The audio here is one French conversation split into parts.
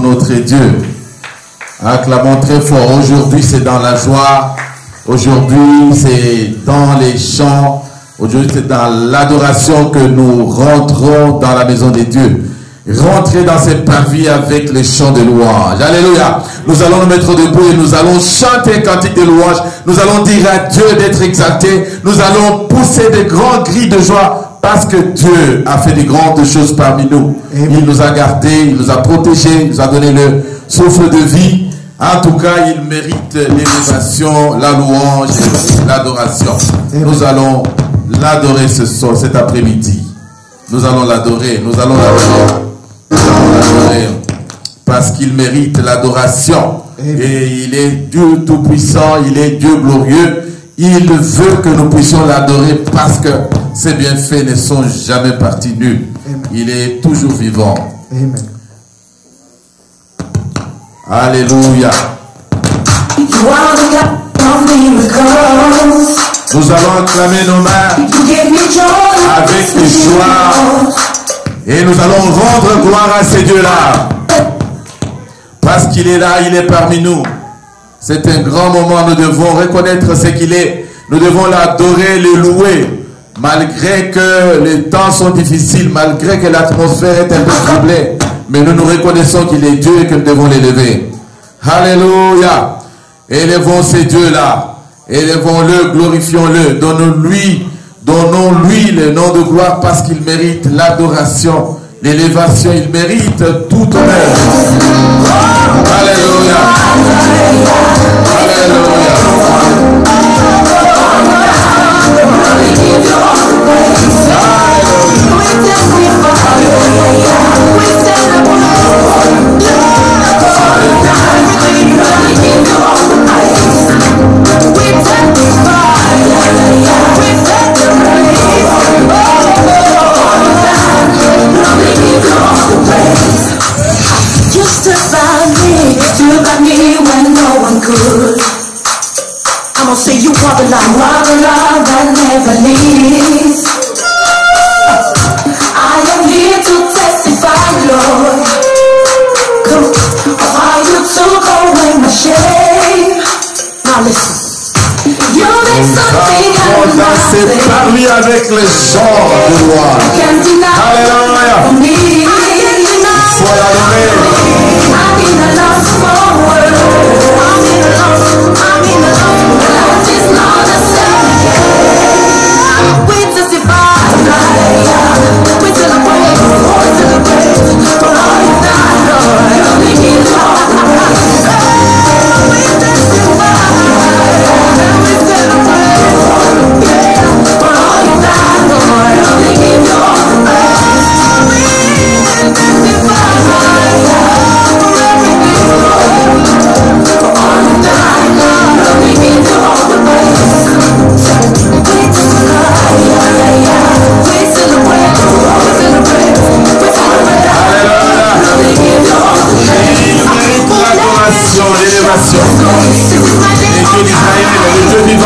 pour notre Dieu. Acclamons très fort. Aujourd'hui, c'est dans la joie. Aujourd'hui, c'est dans les chants. Aujourd'hui, c'est dans l'adoration que nous rentrons dans la maison de Dieu. Rentrez dans ces parvis avec les chants de louange. Alléluia. Nous allons nous mettre debout et nous allons chanter un cantique de louange. Nous allons dire à Dieu d'être exalté. Nous allons pousser des grands cris de joie parce que Dieu a fait des grandes choses parmi nous. Amen. Il nous a gardés, il nous a protégés, il nous a donné le souffle de vie. En tout cas, il mérite l'élévation, la louange et l'adoration. Nous allons l'adorer cet après-midi. Nous allons l'adorer, nous allons l'adorer. Nous allons l'adorer parce qu'il mérite l'adoration. Et il est Dieu tout-puissant, il est Dieu glorieux. Il veut que nous puissions l'adorer parce que ses bienfaits ne sont jamais partis nuls. Il est toujours vivant. Amen. Alléluia. Nous allons acclamer nos mains avec joie. Et nous allons rendre gloire à ces dieux-là. Parce qu'il est là, il est parmi nous. C'est un grand moment, nous devons reconnaître ce qu'il est. Nous devons l'adorer, le louer. Malgré que les temps sont difficiles, malgré que l'atmosphère est un peu troublée. Mais nous nous reconnaissons qu'il est Dieu et que nous devons l'élever. Alléluia. Élevons ces dieux-là. Élevons-le, glorifions-le. Donnons-lui le nom de gloire parce qu'il mérite l'adoration, l'élévation. Il mérite tout honneur. Alléluia. Alléluia. I'm gonna say you are the love that never leaves. I am here to testify, Lord, of how you took away my shame. Now listen, you did something I would not say. Parmi avec les chants de gloire. Alléluia. Sois adoré.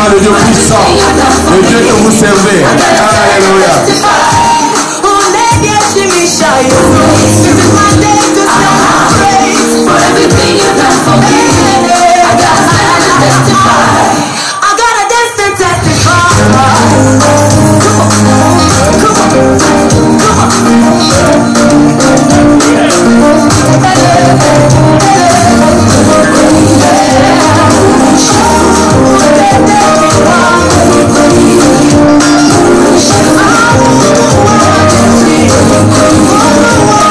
Le Dieu puissant, le Dieu que vous servez. Alléluia. Oh,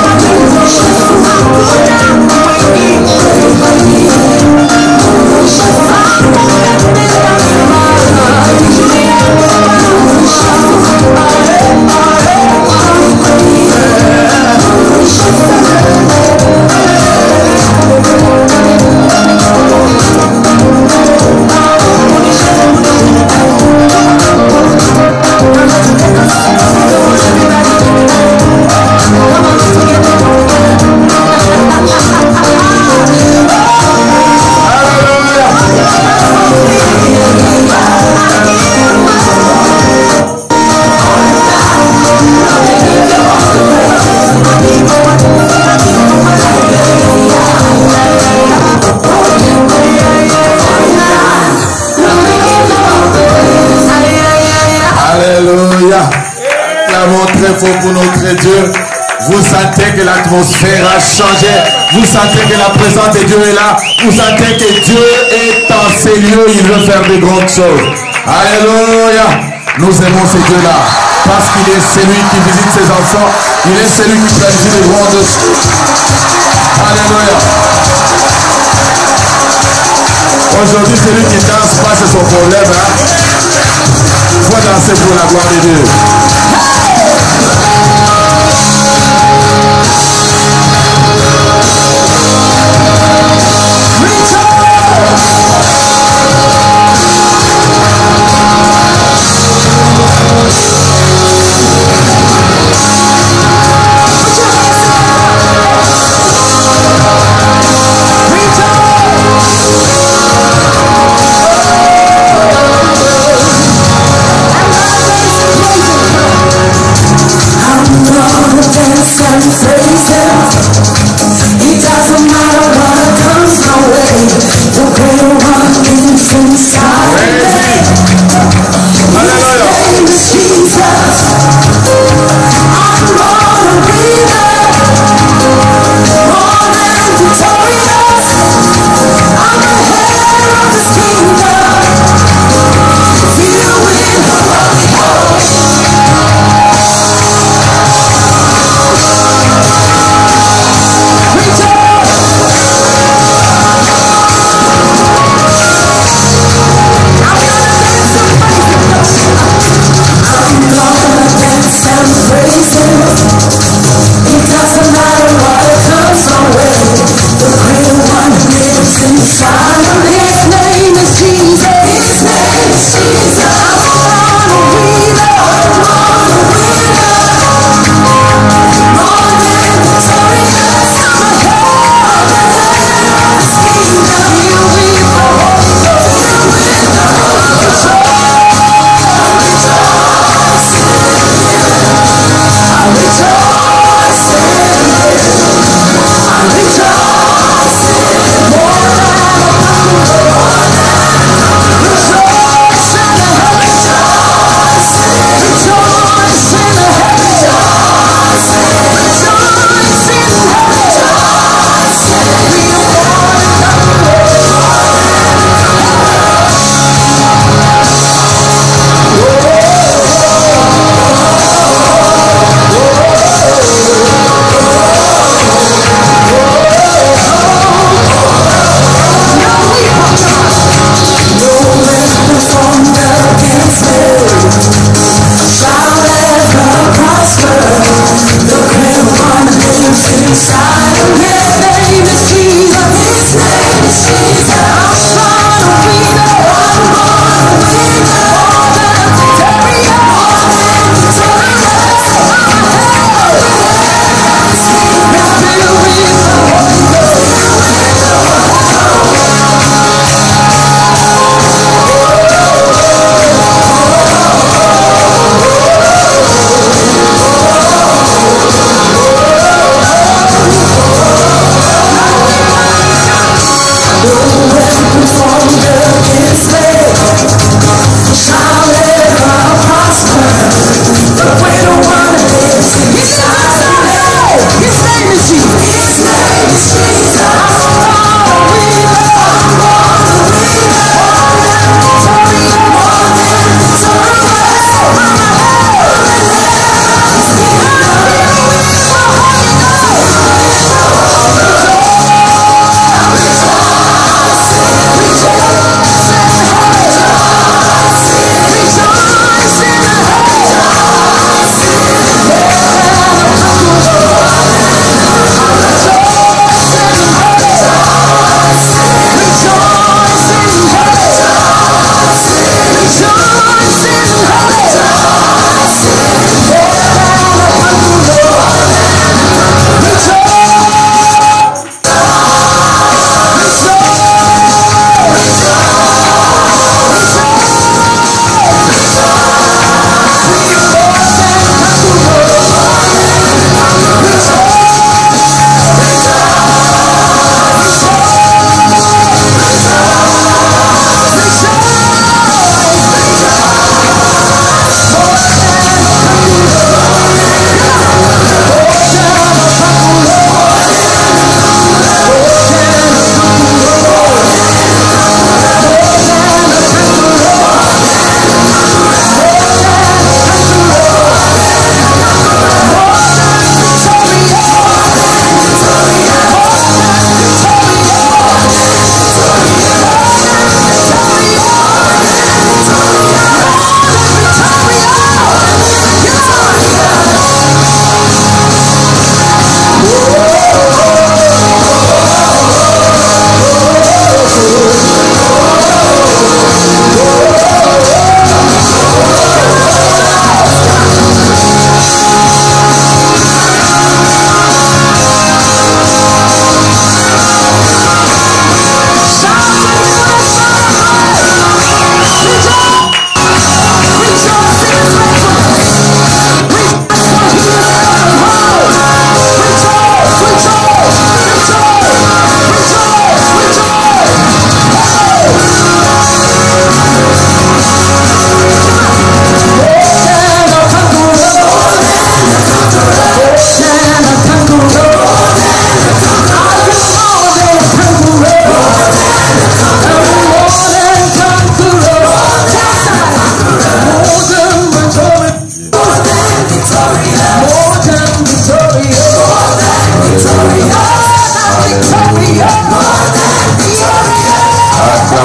très fort pour notre Dieu. Vous sentez que l'atmosphère a changé. Vous sentez que la présence de Dieu est là. Vous sentez que Dieu est dans ces lieux. Il veut faire de grandes choses. Alléluia. Nous aimons ce Dieu-là. Parce qu'il est celui qui visite ses enfants. Il est celui qui planifie les grandes choses. Alléluia. Aujourd'hui, celui qui danse pas, c'est son problème. Il faut danser pour la gloire de Dieu.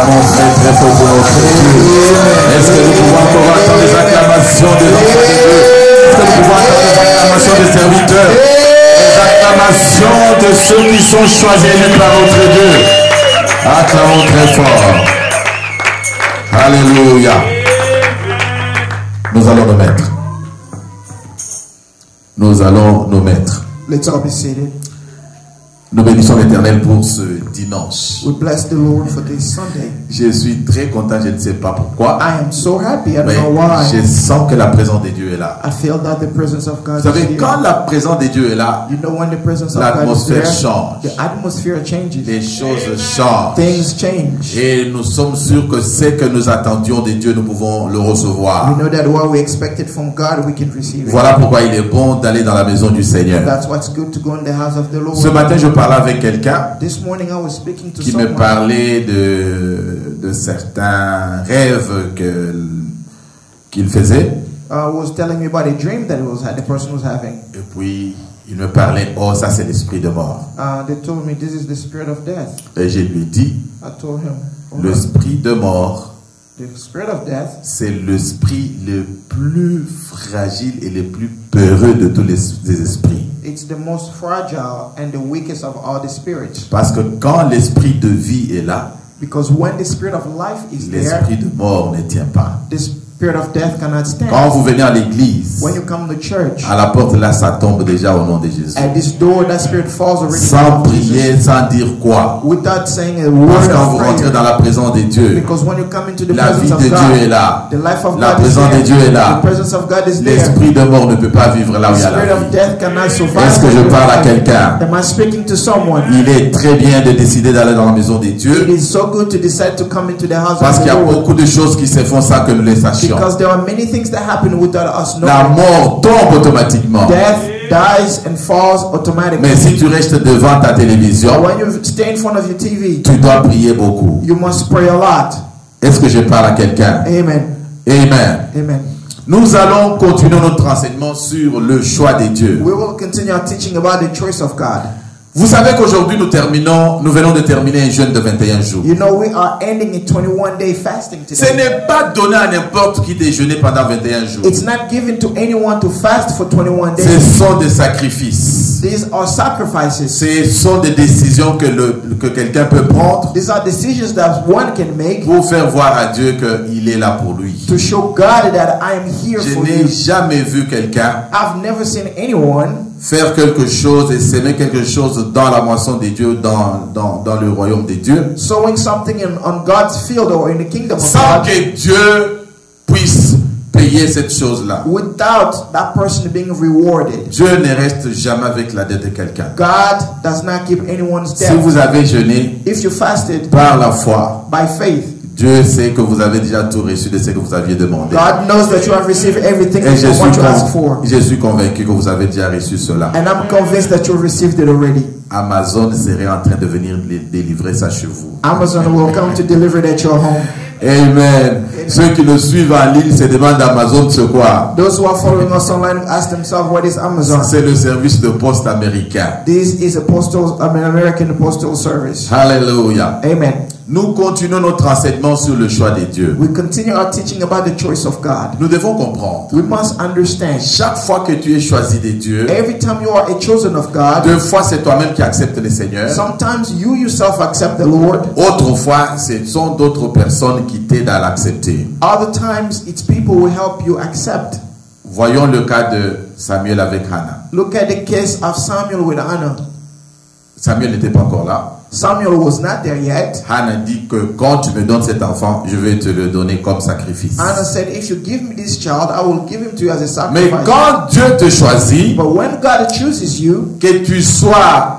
Acclamons très très fort pour notre Dieu. Est-ce que nous pouvons encore entendre les acclamations de notre Dieu? Est-ce que nous pouvons entendre les acclamations des serviteurs? Les acclamations de ceux qui sont choisis par notre Dieu. Acclamons très fort. Alléluia. Nous allons nous mettre. Nous allons nous mettre. Let's all be seated. Nous bénissons l'Éternel pour ce dimanche. We bless the Lord for this Sunday. Je suis très content, je ne sais pas pourquoi. I am so happy. I don't Mais know why. je sens que la présence de Dieu est là. I feel that the presence of God Vous savez, is here. quand la présence de Dieu est là, You know, when the presence of God is l'atmosphère there, change. the atmosphere changes. Les choses changent. Things change. Et nous sommes sûrs que ce que nous attendions de Dieu, nous pouvons le recevoir. We know that what we expected from God, we can receive it. Voilà pourquoi il est bon d'aller dans la maison du Seigneur. That's what's good to go in the house of the Lord. Ce matin, je parlais avec quelqu'un This morning I was speaking to qui me someone parlait de certains rêves qu'il faisait. was telling me about a dream that the person was having. Et puis, il me parlait, oh, ça c'est l'esprit de mort. They told me this is the spirit of death. Et je lui dis, I told him, oh, l'esprit de mort, the spirit of death c'est l'esprit le plus fragile et le plus peureux de tous les esprits. it's the most fragile and the weakest of all the spirits. Parce que quand l'esprit de vie est là, Because when the spirit of life is there, l'esprit de mort ne tient pas. the spirit of death cannot stand. Quand vous venez à l'église, When you come to church, à la porte là, ça tombe déjà au nom de Jésus. at this door, that spirit falls already. Sans prier, sans dire quoi. Without saying a Parce word que quand of vous rentrez prayer. dans la présence de Dieu, Because when you come into the la vie presence de of Dieu est God, là. the life of La God is présence de there. Dieu est là. The presence of God is there. L'esprit de mort ne peut pas vivre là où The il y a spirit la of vie. death cannot survive. Est-ce que je parle à quelqu'un? Am I speaking to someone? Il est très bien de décider d'aller dans la maison de It Dieu, is so good to decide to come into the house parce of qu'il y the a Lord. beaucoup de choses qui se font sans que nous les sachions. Because there are many things that happen without us La knowing. mort tombe automatiquement. Death dies and falls automatically. Mais si tu restes devant ta But télévision, when you stay in front of your TV, tu dois prier beaucoup. you must pray a lot. Est-ce que je parle à quelqu'un? Amen. Amen. Amen. Nous allons continuer notre enseignement sur le choix de Dieu. We will continue our teaching about the choice of God. Vous savez qu'aujourd'hui nous venons de terminer un jeûne de 21 jours. You know, we are ending a 21-day fasting Ce today. n'est pas donné à n'importe qui de jeûner pendant 21 jours. It's not given to anyone to fast for 21 Ce days. sont des sacrifices. These are sacrifices. Ce sont des décisions que quelqu'un peut prendre These are decisions that one can make pour faire voir à Dieu qu'il est là pour lui. to show God that I am here Je for n'ai you. jamais vu quelqu'un I've never seen anyone faire quelque chose et s'aimer quelque chose dans la moisson de Dieu, dans le royaume de Dieu, sowing something on God's field or in the kingdom of sans God que Dieu puisse payer cette chose-là. without that person being rewarded. Dieu ne reste jamais avec la dette de quelqu'un. God does not keep anyone's Si debt. vous avez jeûné If you fasted par la foi, by faith, Dieu sait que vous avez déjà tout reçu de ce que vous aviez demandé. God knows that you have received everything Et from what you asked for. je suis convaincu que vous avez déjà reçu cela. And I'm convinced that you received it already. Amazon serait en train de venir délivrer ça chez vous. Amazon will come to deliver it at your home. Amen. Ceux qui nous suivent en ligne se demandent Amazon c'est quoi? Those who are following us online ask themselves, what is Amazon? C'est le service de poste américain. This is an American postal service. Hallelujah. Amen. Nous continuons notre enseignement sur le choix de Dieu. We continue our teaching about the choice of God. Nous devons comprendre. We must understand. Chaque fois que tu es choisi de Dieu, Every time you are a chosen of God, deux fois c'est toi-même qui acceptes le Seigneur. sometimes you yourself accept the Lord. Autrefois, ce sont d'autres personnes qui t'aident à l'accepter. Other times, it's people who help you accept. Voyons le cas de Samuel avec Hannah. Look at the case of Samuel with Anna. Samuel n'était pas encore là. Samuel was not there yet. Hannah dit que quand tu me donnes cet enfant, je vais te le donner comme sacrifice. Anna said, if you give me this child, I will give him to you as a Mais sacrifice. quand Dieu te choisit, But when God chooses you, que tu sois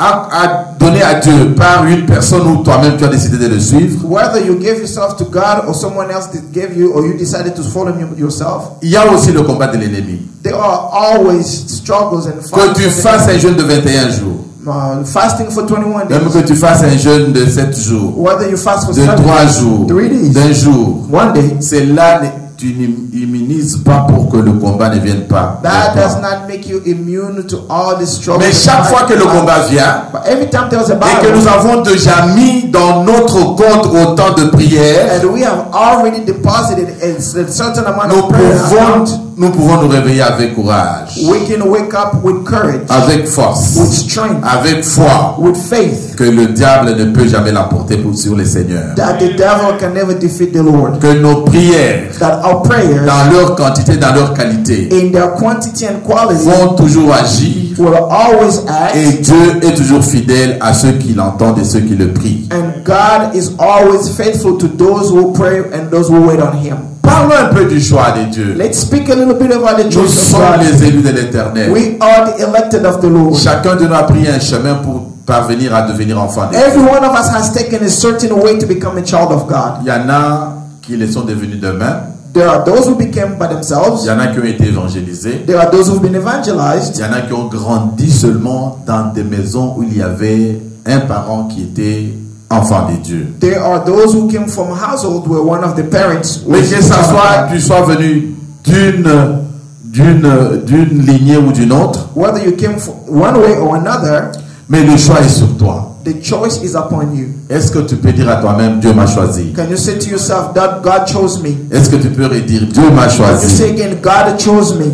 donné à Dieu par une personne ou toi-même tu as décidé de le suivre, whether you give yourself to God or someone else gave you, or you decided to follow him yourself, il y a aussi le combat de l'ennemi. there are always struggles and Que fights. tu fasses un jeûne de 21 jours, Fasting for 21 days. même que tu fasses un jeûne de 7 jours, Whether you fast for de 7 3 days, jours, 3 days, d'un jour, 1 day, c'est là tu n'immunises pas pour que le combat ne vienne pas. That does not make you immune to all the struggles. Mais chaque fois que le combat vient, But every time there was a et battle, que nous avons déjà mis dans notre compte autant de prières, and we have already deposited a certain amount nous of prayer account, pouvons nous réveiller avec courage, we can wake up with courage, avec force, with strength, avec foi, with faith, que le diable ne peut jamais l'emporter sur les seigneurs. that the devil can never defeat the Lord. Que nos prières, That our prayers, dans leur quantité, dans leur qualité, in their quantity and quality, vont toujours agir, will always act, et Dieu est toujours fidèle à ceux qui l'entendent et ceux qui le prient. and God is always faithful to those who pray and those who wait on Him. Parlons un peu du choix de Dieu. Let's speak a little bit about the Nous choice of sommes God. les élus de l'Éternel. We are the elected of the Lord. Chacun de nous a pris un chemin pour parvenir à devenir enfant de Dieu. Every one of us has taken a certain way to become a child of God. Il y en a qui le sont devenus d'eux-mêmes. There are those who became by themselves. Il y en a qui ont été évangélisés. There are those who've been Il evangelized. y en a qui ont grandi seulement dans des maisons où il y avait un parent qui était enfant de Dieu. There are those who came from a household where one of the parents was Mais que a ça child of soit, God. tu sois venu d'une lignée ou d'une autre, Whether you came from one way or another, mais le choix est sur toi. the choice is upon you. Est-ce que tu peux dire à toi-même, Dieu m'a choisi? Can you say to yourself that God chose me? Est-ce que tu peux redire, Dieu m'a Can you choisi? say again, God chose me?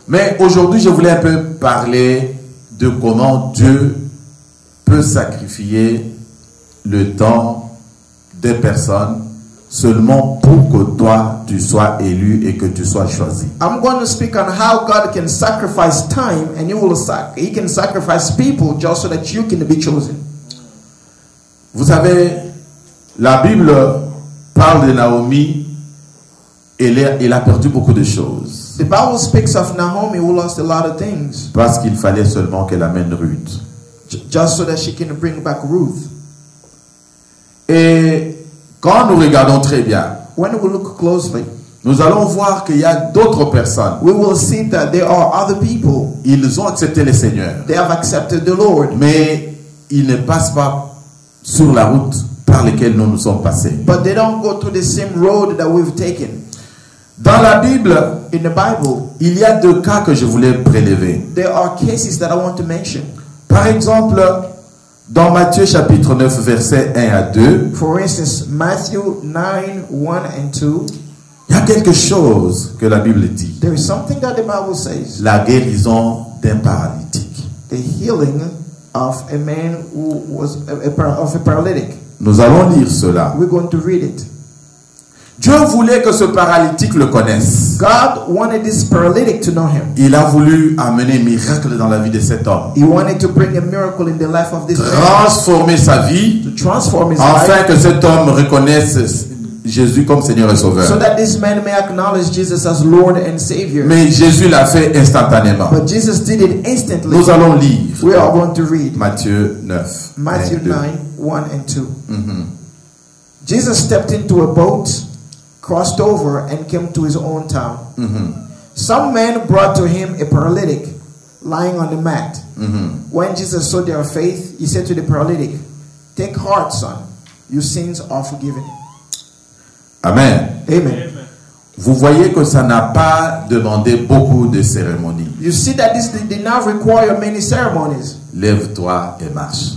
Mais aujourd'hui, je voulais un peu parler de comment Dieu peut sacrifier le temps des personnes seulement pour que toi, tu sois élu et que tu sois choisi. I'm going to speak on how God can sacrifice time, and He can sacrifice people just so that you can be chosen. Vous savez, la Bible parle de Naomi, elle a perdu beaucoup de choses The Bible speaks of Naomi who lost a lot of things parce qu'il fallait seulement qu'elle amène Ruth. just so that she can bring back Ruth. Et quand nous regardons très bien, When we look closely, nous allons voir qu'il y a d'autres personnes. we will see that there are other people. Ils ont accepté le Seigneur, They have accepted the Lord, mais ils ne passent pas sur la route par laquelle nous nous sommes passés. but they don't go through the same road that we've taken. Dans la Bible, In the Bible, il y a deux cas que je voulais prélever. there are cases that I want to mention. Par exemple, dans Matthieu chapitre 9, versets 1 à 2, For instance, Matthew 9, 1 and 2, il y a quelque chose que la Bible dit. there is something that the Bible says. La guérison d'un paralytique. The healing of a man who was of a paralytic. Nous allons lire cela. We're going to read it. Dieu voulait que ce paralytique le connaisse. God wanted this paralytic to know Him. Il a voulu amener un miracle dans la vie de cet homme. He wanted to bring a miracle in the life of this man, Transformer sa vie to transform his afin life, que cet homme reconnaisse Jésus comme Seigneur et Sauveur. so that this man may acknowledge Jesus as Lord and Savior. Mais Jésus l'a fait instantanément. But Jesus did it instantly. Nous allons lire We are going to read Matthieu 9. Matthew 22. 9, 1 and 2. Jesus stepped into a boat, crossed over, and came to his own town. Some men brought to him a paralytic lying on the mat. When Jesus saw their faith, he said to the paralytic, "Take heart, son, your sins are forgiven." Amen. Amen. Vous voyez que ça n'a pas demandé beaucoup de cérémonies. You see that this did not require many ceremonies. Lève-toi et marche.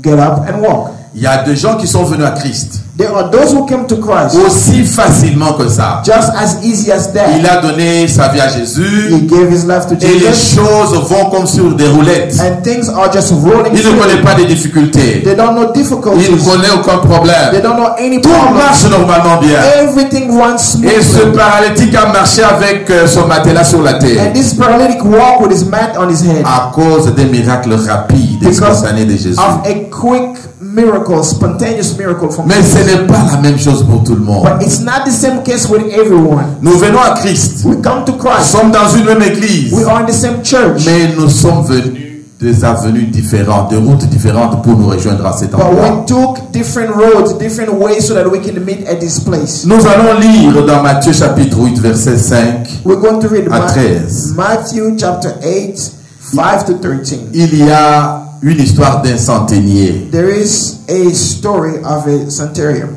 Get up and walk. Il y a des gens qui sont venus à Christ There are those who came to Christ aussi facilement que ça. just as easy as that. Il a donné sa vie à Jésus He gave his life to et les Jesus, choses vont comme sur des roulettes. and things are just rolling Il ne through. connaît pas de difficultés. They don't know Il ne difficulties. connaît aucun They problème. don't know any Tout problems. marche normalement bien. Everything runs Et ce smoothly. paralytique a marché avec son matelas sur la terre And this paralytic walked with his mat on his head à cause des miracles rapides et because spontanés de Jésus. of a quick miracle, spontaneous miracle from Mais ce Jesus. n'est pas la même chose pour tout le monde. But it's not the same case with everyone. Nous venons à Christ. We come to Nous Christ. sommes dans une même église. We are in the same church. Mais nous sommes venus des avenues différentes, de routes différentes pour nous rejoindre à cet But endroit. we took different roads, different ways so that we can meet at this place. Nous allons lire dans Matthieu chapitre 8, verset 5 We're going to read à 13. Matthew chapter 8, 5 to 13. Il y a une histoire d'un centenier There is a story of a centurion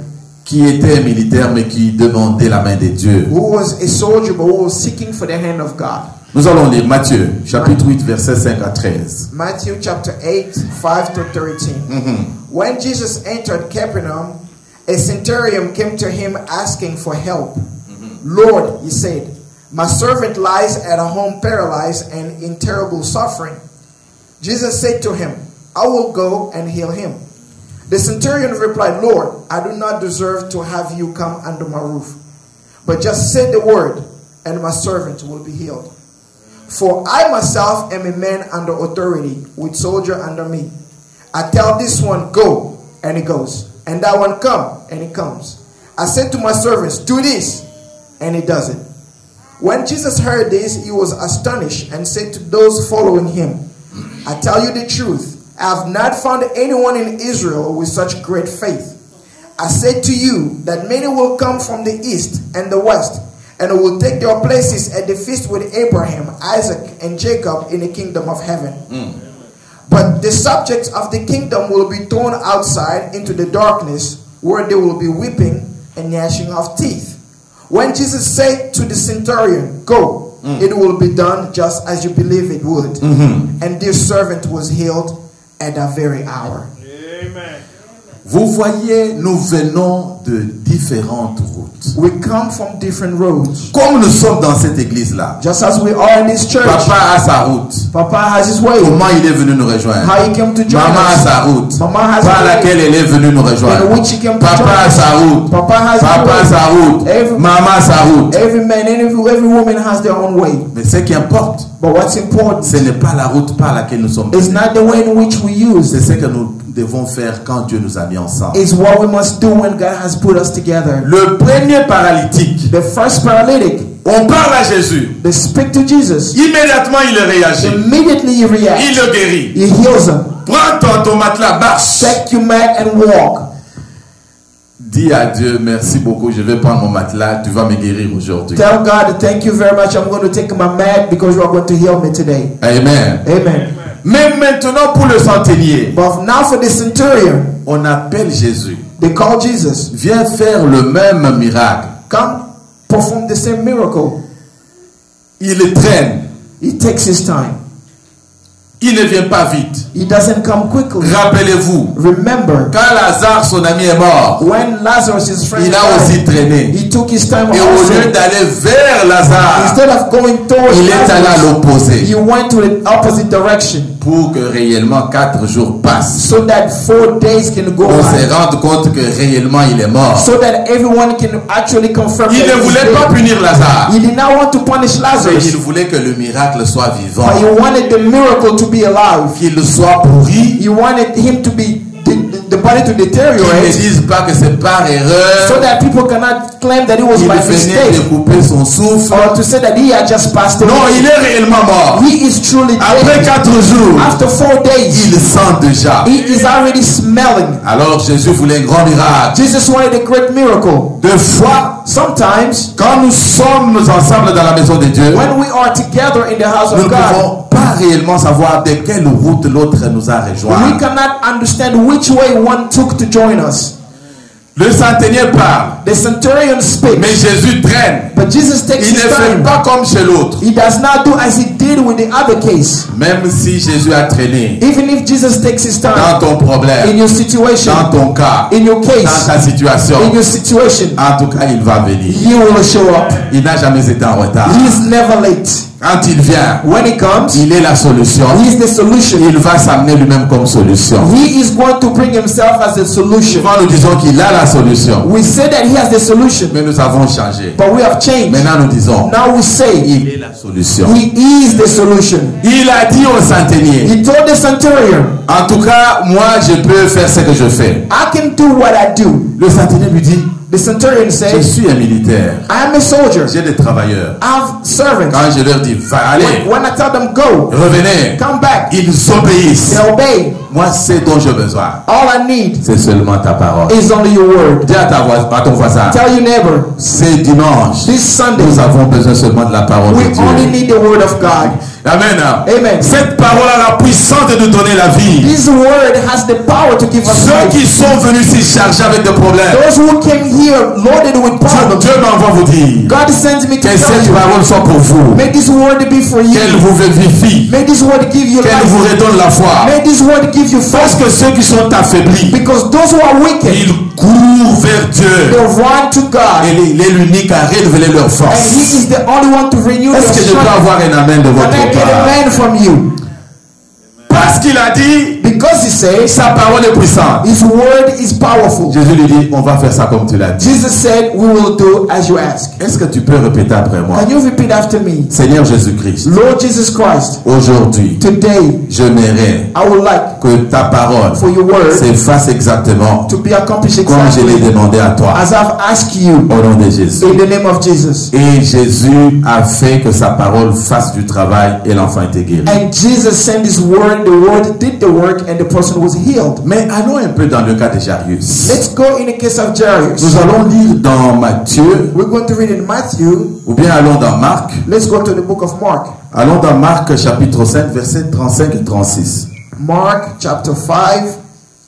qui était militaire mais qui demandait la main de Dieu. who was a soldier but who was seeking for the hand of God. Nous allons lire Matthieu, chapitre 8, versets 5 à 13. Matthew chapter 8, 5 to 13. When Jesus entered Capernaum, a centurion came to him asking for help. Lord, he said, my servant lies at home paralyzed and in terrible suffering. Jesus said to him, I will go and heal him. The centurion replied, Lord, I do not deserve to have you come under my roof, but just say the word, and my servant will be healed. For I myself am a man under authority, with soldier under me. I tell this one, go, and he goes. And that one, come, and he comes. I said to my servants, do this, and he does it. When Jesus heard this, he was astonished and said to those following him, I tell you the truth, I have not found anyone in Israel with such great faith. I say to you that many will come from the east and the west, and will take their places at the feast with Abraham, Isaac, and Jacob in the kingdom of heaven. But the subjects of the kingdom will be thrown outside into the darkness, where they will be weeping and gnashing of teeth. When Jesus said to the centurion, go, it will be done just as you believe it would. And this servant was healed at that very hour. Amen. Vous voyez, nous venons de différentes routes. We come from different roads. Comme nous sommes dans cette église-là, Just as we are in this church, papa a sa route. Papa has his way. Comment il est venu nous rejoindre? How he came to join Maman a us. sa route Mama has par a way. laquelle elle est venue nous In rejoindre. which he came to Papa join a us. sa route. Papa has Papa a his sa way. route. Maman a sa route. Every man and every woman has their own way. Mais ce qui importe, But what's important ce n'est pas la route par laquelle nous sommes is venus. not the way in which we use. C'est ce que nous devons faire quand Dieu nous a mis ensemble. It's what we must do when God has put us together. Le premier paralytique, The first paralytic, on parle à Jésus. they speak to Jesus. Immédiatement, il réagit. Immediately he Il reacts. le guérit. He heals him. Prends ton matelas, marche. Take your mat and walk. Dis à Dieu, merci beaucoup, je vais prendre mon matelas, tu vas me guérir aujourd'hui. Tell God, thank you very much. I'm going to take my mat because you are going to heal me today. Amen. Amen. Mais maintenant pour le centenier, But now for the centurion, on appelle Jésus. they call Jesus. Viens faire le même miracle. Come perform the same miracle. Il le traîne. He takes his time. Il ne vient pas vite. He doesn't come quickly. Rappelez-vous, Remember, quand Lazare, son ami, est mort, when Lazarus, his friend, il a aussi died, traîné. he took his time Et au also. lieu d'aller vers Lazare, Instead of going towards il est allé à Lazarus, l'opposé he went to the opposite direction pour que réellement 4 jours passent. so that 4 days can go On se by. rende compte que réellement il est mort. So that everyone can actually confirm Il that ne he's voulait pas dead. punir Lazare, He did not want to punish mais Lazarus, il voulait que le miracle soit vivant, but he wanted the miracle to be alive. qu'il soit pourri, He wanted him to be the body to qu'ils ne deteriorate, disent pas que c'est par so erreur, that people cannot claim that it was il by venait mistake, de couper son souffle. or to say that he had just passed Non, il away. est réellement mort. He is truly Après dead. 4 jours, After 4 days, il sent déjà. he is already smelling. Alors Jésus voulait un grand miracle. Jesus wanted a great miracle. Deux fois, Sometimes, quand nous sommes ensemble dans la maison de Dieu, when we are together in the house nous of ne God, pouvons pas réellement savoir de quelle route l'autre nous a we rejoints. cannot understand which way one took to join us. Le centenier parle, The centurion speaks, mais Jésus traîne. but Jesus takes Il ne his fait time. pas comme chez l'autre. He does not do as he did with the other case. Même si Jésus a traîné Even if Jesus takes his dans time ton problème, in your situation, dans ton cas, in your dans case, ta situation, in your situation, en tout cas, il va venir. he will show up. Il n'a jamais été en retard. He is never late. Quand il vient, When he comes, il est la solution. he is the solution. Il va s'amener lui-même comme solution. He is going to bring himself as the solution. Souvent, nous disons qu'il a la solution, We say that he has the solution, mais nous avons changé. but we have changed. Maintenant, nous disons, Now we say il est la solution. he is the solution. Il a dit au centenier, He told the centurion, en tout cas, moi, je peux faire ce que je fais. I can do what I do. Le centenier lui dit, The centurion je says, suis un militaire. I am a soldier. J'ai des travailleurs. I have servants. Quand je leur dis, va, allez, When I tell them go, revenez, come back, ils obéissent. they obey. Moi, c'est dont j'ai besoin. All I need C'est seulement ta parole. is only your word. Dis à ton voisin, Tell your neighbor, c'est dimanche. this Sunday, Nous avons besoin seulement de la parole we de Dieu. only need the word of God. Amen. Amen. Cette parole a la puissance de nous donner la vie. This word has the power to give us Ceux life. qui sont venus s'y charger avec des problèmes, Those who came here here loaded with problems. Dieu m'envoie vous dire God sends me to que tell cette you, parole soit pour vous, may this word be for qu'elle you. vous vivifie, May this word give you qu'elle vous life. redonne la foi. May this word give you Parce faith. que ceux qui sont affaiblis, Because those who are wicked, ils courent vers Dieu. they run to God. Et il est l'unique à renouveler leur And force. He is the only one to renew their Est-ce que je peux strength. avoir un amen de Can I votre get a part? man from you? Parce qu'il a dit, Because He says sa parole est puissante. His word is powerful. Jésus lui dit, on va faire ça comme tu l'as dit. Jesus said, we will do as you ask. Est-ce que tu peux répéter après moi? Can you repeat after me? Seigneur Jésus-Christ, Lord Jesus Christ, aujourd'hui, today j'aimerais I would like que ta parole for your word s'efface exactement to be accomplished comme je l'ai exactly demandé à toi. as I've asked you Au nom de Jésus. in the name of Jesus. Et Jésus a fait que sa parole fasse du travail et l'enfant était guéri. And Jesus sent His word, the word did the work, and the person was healed. Mais allons un peu dans le cas de Jairus. Let's go in the case of Jairus. Nous allons lire dans Matthieu, We're going to read in Matthew. ou bien allons dans Marc. Let's go to the book of Mark. Allons dans Marc chapitre 5, versets 35 et 36. Mark chapter 5,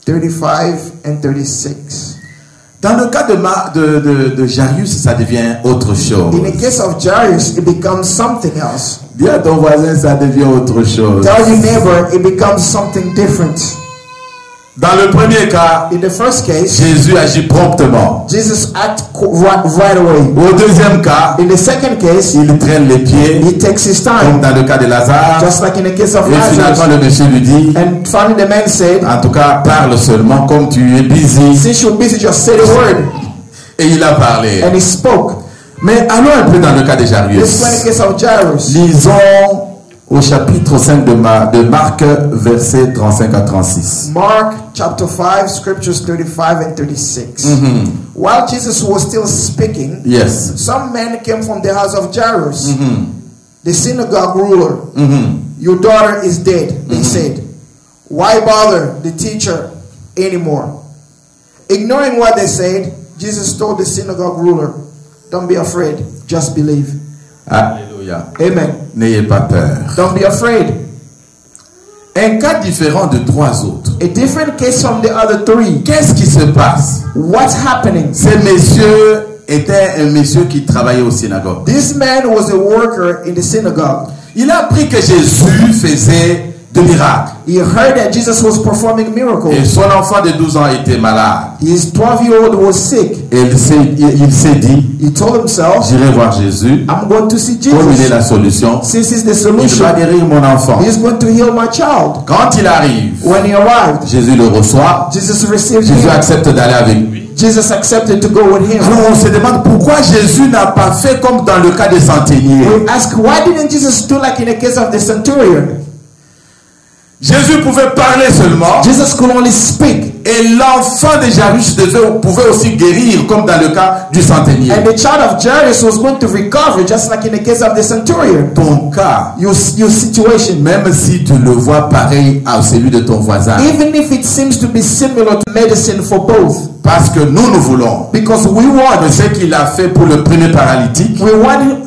35 and 36. Dans le cas de Jairus, ça devient autre chose. In the case of Jairus, it becomes something else. Dis à ton voisin, ça devient autre chose. Tell your neighbor, it becomes something different. Dans le premier cas, In the first case, Jésus agit promptement. Jesus acted right away. Au deuxième cas, In the second case, il traîne les pieds, he takes his comme time, dans le cas de Lazare. just like in the case of Et finalement, Lazarus. le monsieur lui dit, And finally the man said, en tout cas, parle seulement comme tu es busy. since you're busy, just say the word. Et il a parlé. And he spoke. Mais allons un peu dans le cas de Let's go in Jairus. the case of Jairus. Lisons au chapitre 5 de Marc, versets 35 à 36. Mark chapter 5, scriptures 35 and 36. While Jesus was still speaking, Yes. some men came from the house of Jairus, the synagogue ruler. Your daughter is dead, they said. Why bother the teacher anymore? Ignoring what they said, Jesus told the synagogue ruler, don't be afraid, just believe. Alléluia. Amen. N'ayez pas peur. Don't be afraid. Un cas différent de trois autres. A different case from the other three. Qu'est-ce qui se passe? What's happening? Ce monsieur était un monsieur qui travaillait au synagogue. This man was a worker in the synagogue. Il a appris que Jésus faisait des miracles. He heard that Jesus was performing Et miracles. son enfant de 12 ans était malade. His 12-year-old was sick. Et il s'est dit, He told himself, j'irai voir Jésus. I'm going to see Comme il est Jesus. la solution, Since he's the il va solution, guérir mon enfant. he's going to heal my child. Quand il arrive, When he arrived, Jésus le reçoit. Jesus received Jésus him. accepte d'aller avec lui. Jesus accepted to go with him. Alors on se demande pourquoi Jésus n'a pas fait comme dans le cas des centeniers. We ask, why didn't Jesus do like in the case of the centurion? Jésus pouvait parler seulement. Jesus could only speak. Et l'enfant de Jairus pouvait aussi guérir comme dans le cas du centenier. And the child of Jairus was going to recover just like in the case of the centurion. Ton cas, Your situation, même si tu le vois pareil à celui de ton voisin, even if it seems to be similar to medicine for both, parce que nous voulons because we want ce qu'il a fait pour le premier paralytique. we want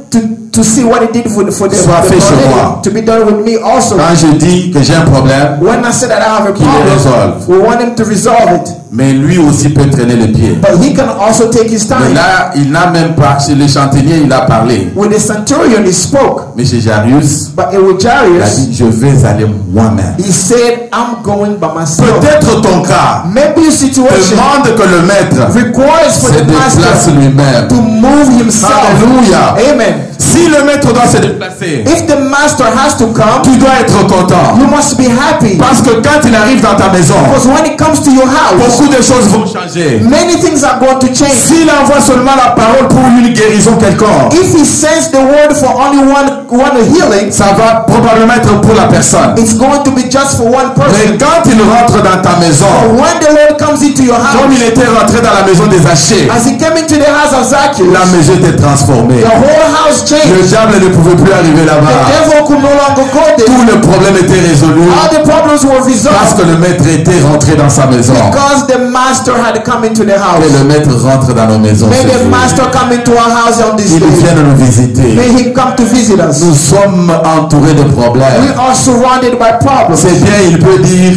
to see what he did for the Soit fait chez moi. paralytic, to be done with me also. Quand je dis que j'ai un problème, When I said that I have a qu'il le résolve. problem, we want him to resolve it. Mais lui aussi peut traîner les pieds. But he can also take his Mais time. là, il n'a même pas, chez le chantelier, il a parlé. With the centurion, he spoke. Mais chez Jairus, But with il a Jairus, dit, je vais aller moi-même. he said, I'm going by myself. Peut-être ton cas Maybe your situation demande que le maître requires for se the déplace master lui-même. to move himself. Alléluia. Amen. Si le maître doit se déplacer, If the master has to come, tu dois être content. you must be happy. Parce que quand il arrive dans ta maison, Because when it comes to your house, beaucoup de choses vont changer. many things are going to change. S'il envoie seulement la parole pour une guérison quelconque, If he sends the word for only one healing, ça va probablement être pour la personne. it's going to be just for one Mais person. quand il rentre dans ta maison, But when the Lord comes into your comme il house, était rentré dans la maison des Zachée, as he came into the house of Zacchaeus, la maison était transformée. the whole house Le changed. diable ne pouvait plus arriver The là-bas. devil could no longer go there. Tout le problème était résolu All the problems were parce resolved que le maître était rentré dans sa maison. because the master had come into the Et house. le maître rentre dans nos maisons. May ce the jour. master come into our house on this Il day. vient nous visiter. May he come to visit us. Nous sommes entourés de We problèmes. are surrounded by problems. C'est bien, il peut dire,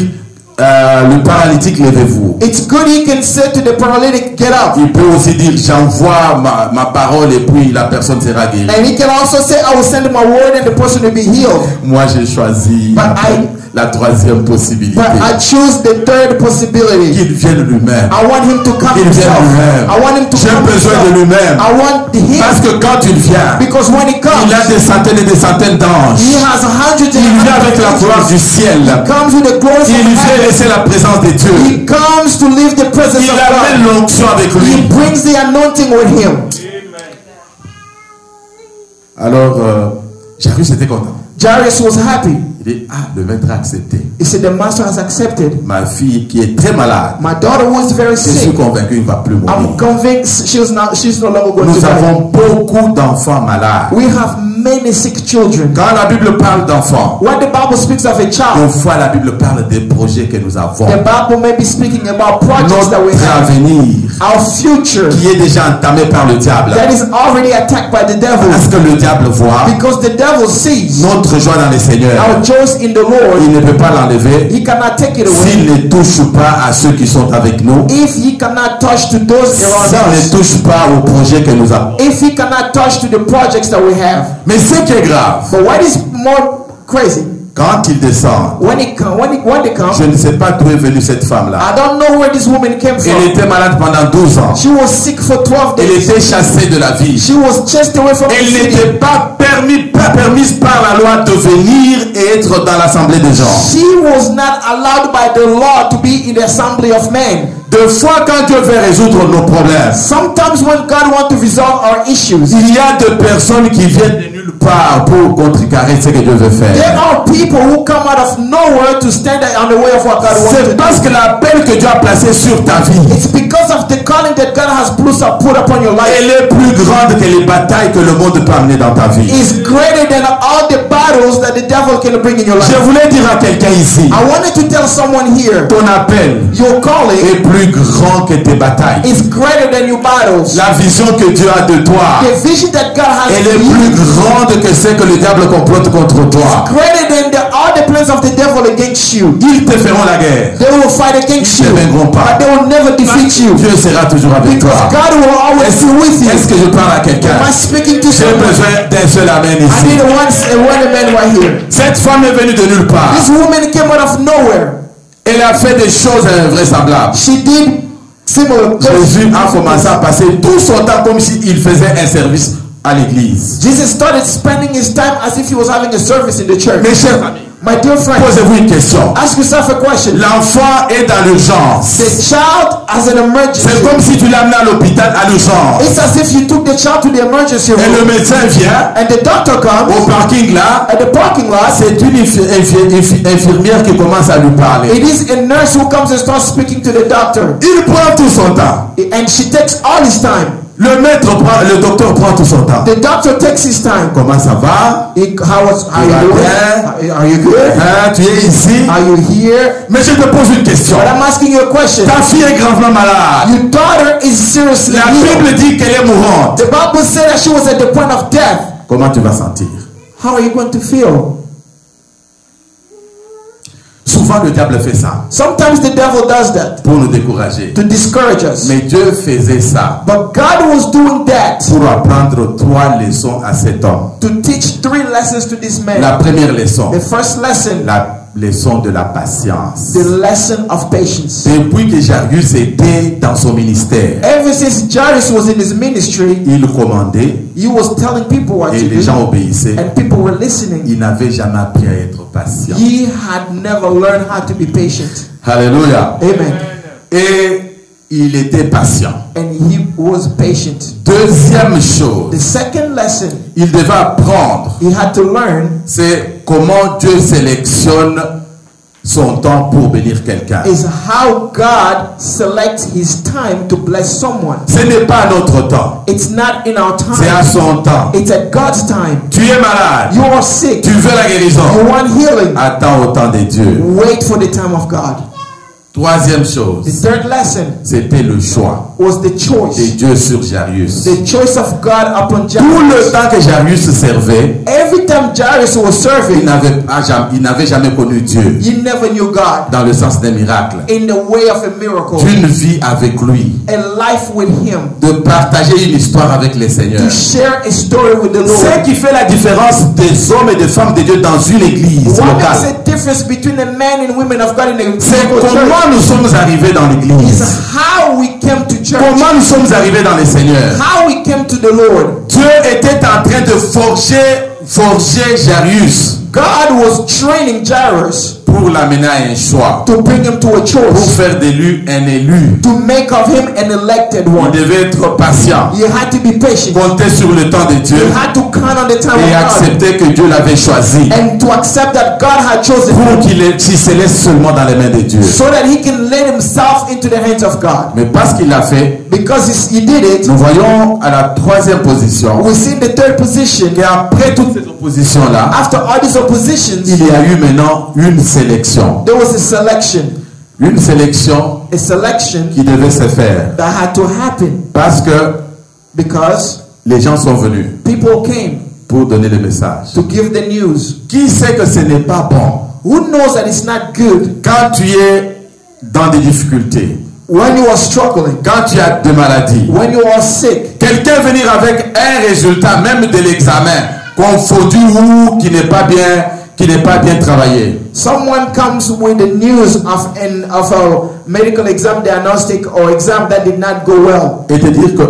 le paralytique, levez-vous. It's good he can say to the paralytic, get up. Il peut aussi dire, j'envoie ma parole et puis la personne sera guérie. And he can also say, I will send my word and the person will be healed. Moi, j'ai choisi la troisième possibilité. But I choose the third possibility. Qu'il vienne lui-même. I want him to come Qu'il vienne himself. lui-même. I want him to J'ai come besoin himself. de lui-même. I want him. Parce que quand il vient, Because when he comes, il a des centaines et des centaines d'anges. he has hundreds and Il vient avec la hundreds of gloire angels. du ciel. He comes with the glory Il from vient heaven. laisser la présence de Dieu. He comes to leave the presence Il of amène God. l'onction avec He lui. brings the anointing with him. Alors, Jairus était content. Jairus was happy. Il dit, ah, le maître a accepté. He said, the master has accepted. Ma fille qui est très malade, My daughter was very je suis sick. convaincu qu'il ne va plus mourir. I'm convinced she's no longer going to Nous die. avons beaucoup d'enfants malades. We have many sick children. Quand la Bible parle d'enfants, When the Bible speaks of a child, parfois la Bible parle des projets que nous avons. the Bible may be speaking about projects that we Notre have. avenir Our future qui est déjà entamé par le diable. that is already attacked by the devil. Parce que le diable voit Because the devil sees notre joie dans le Seigneur. our joy in the Lord. Il ne peut pas l'enlever He cannot take it away. s'il ne touche pas à ceux qui sont avec nous. If he cannot touch to those around S'il ne us. touche pas au projet que nous avons. If he cannot touch to the projects that we have. Mais ce qui est grave, But what is more crazy, quand il descend, when they come, je ne sais pas d'où est venue cette femme-là. I don't know where this woman came from. Elle était malade pendant 12 ans. She was sick for 12 Elle days. était chassée de la vie. She was chased away from the Elle city. n'était pas permise par la loi de venir et être dans l'assemblée des gens. She was not allowed by the law to be in the assembly of men. Deux fois, quand Dieu veut résoudre nos problèmes, Sometimes when God wants to resolve our issues, il y a des personnes qui viennent de nulle part pour contrecarrer ce que Dieu veut there faire. are people who come out of nowhere to stand on the way of what God wants to C'est do. parce que l'appel que Dieu a placé sur ta vie, It's because of the calling that God has put upon your life. elle est plus grande que les batailles que le monde peut amener dans ta vie. Is greater than all the battles that the devil can bring in your Je life. voulais dire à quelqu'un ici, I wanted to tell someone here, ton appel your calling est plus grand que tes batailles. is greater than your battles. La vision que Dieu a de toi, The vision that God has elle for est you plus grande que ce que le diable complote contre toi. greater than all the plans of the devil against you. Ils te feront la guerre. They will fight against Ils you, ne vaincront pas. but they will never defeat you. Dieu sera toujours avec Because toi. God will always be with you. Est-ce que je parle à quelqu'un? Am I speaking to J'ai someone? besoin d'un seul amen I ici. need one man right here. Cette femme est venue de nulle part. This woman came out of nowhere. Elle a fait des choses invraisemblables. She did similar things. Jésus a commencé à passer tout son temps comme s'il faisait un service à l'église. Jesus started spending his time as if he was having a service in the church. Mes chers amis, My dear friend, posez-vous une question. ask yourself a question. L'enfant est dans l'urgence. The child has an emergency. C'est comme si tu l'as amené à l'hôpital à l'urgence. It's as if you took the child to the emergency Et le room médecin vient and the doctor comes au parking là. at the parking lot. C'est une infirmière qui commence à lui parler. It is a nurse who comes and starts speaking to the doctor, Il prend tout son temps. and she takes all his time. Le docteur prend tout son temps. The doctor takes his time. Comment ça va? How you doing? Are you good? Hein, tu es ici? Are you here? Mais je te pose une question. But I'm asking you a question. Ta fille est gravement malade. Your daughter is seriously La ill. Bible dit qu'elle est mourante. The Bible said that she was at the point of death. Comment tu vas sentir? How are you going to feel? Souvent le diable fait ça Sometimes the devil does that pour nous décourager. to discourage us. Mais Dieu faisait ça But God was doing that pour apprendre 3 leçons à cet homme. to teach 3 lessons to this man. La première leçon, The first lesson, la leçon de la patience. the lesson of patience. Depuis que Jairus était dans son ministère, Ever since Jairus was in his ministry, il commandait he was telling people what et to les gens do, obéissaient. and people were listening. Il n'avait jamais appris à être patient. He had never learned how to be patient. Alléluia. Amen. Et il était patient. And he was patient. Deuxième The chose, second lesson il devait apprendre, he had to learn c'est comment Dieu sélectionne son temps pour bénir quelqu'un. is how God selects his time to bless someone. Ce n'est pas à notre temps, It's not in our c'est à time. son temps. It's at God's time. Tu es malade, You are sick. tu veux la guérison. You want healing. Attends au temps de Dieu. Wait for the time of God. Troisième chose, The third lesson c'était le choix was the de choice. Dieu sur Jairus. The choice of God upon Tout le Jairus. temps que Jairus servait, Every time Jairus was il serving, n'avait jamais connu Dieu he never knew God dans le sens des miracles. in the way of a miracle. D'une vie avec lui, A life with him. de partager une histoire avec le Seigneur. To share a story with the Ce Lord. qui fait la différence des hommes et des femmes de Dieu dans une église What makes locale, a difference between the men and women of God in the c'est local church comment nous sommes arrivés dans is l'église. how we came to church. Comment nous sommes arrivés dans le Seigneur. How we came to the Lord. Dieu était en train de forger Jairus God was training Jairus pour l'amener à un choix, to bring him to a pour choice, faire de lui un élu. to make of him an elected Il one. devait être patient, You had to be patient. compter sur le temps de Dieu You had to count on the time et of God accepter que Dieu l'avait choisi and to accept that God had chosen pour him qu'il se laisse seulement dans les mains de Dieu. so that he can let himself into the hands of God. Mais parce qu'il l'a fait, Because he did it, nous voyons à la troisième position we see in the third position, qu'après toutes ces oppositions-là, after all these oppositions, il y a eu maintenant une sélection. there was a selection Qui devait se faire. that had to happen Parce que because les gens sont venus people came pour donner le message. to give the news. Qui sait que ce n'est pas bon Who knows that it's not good quand tu es dans des difficultés, when you are struggling, quand tu as des maladies, when you are sick, quelqu'un venir avec un résultat même de l'examen confondu ou qui n'est pas bien travaillé. someone comes with the news of a medical exam diagnostic or exam that did not go well, Et te dire que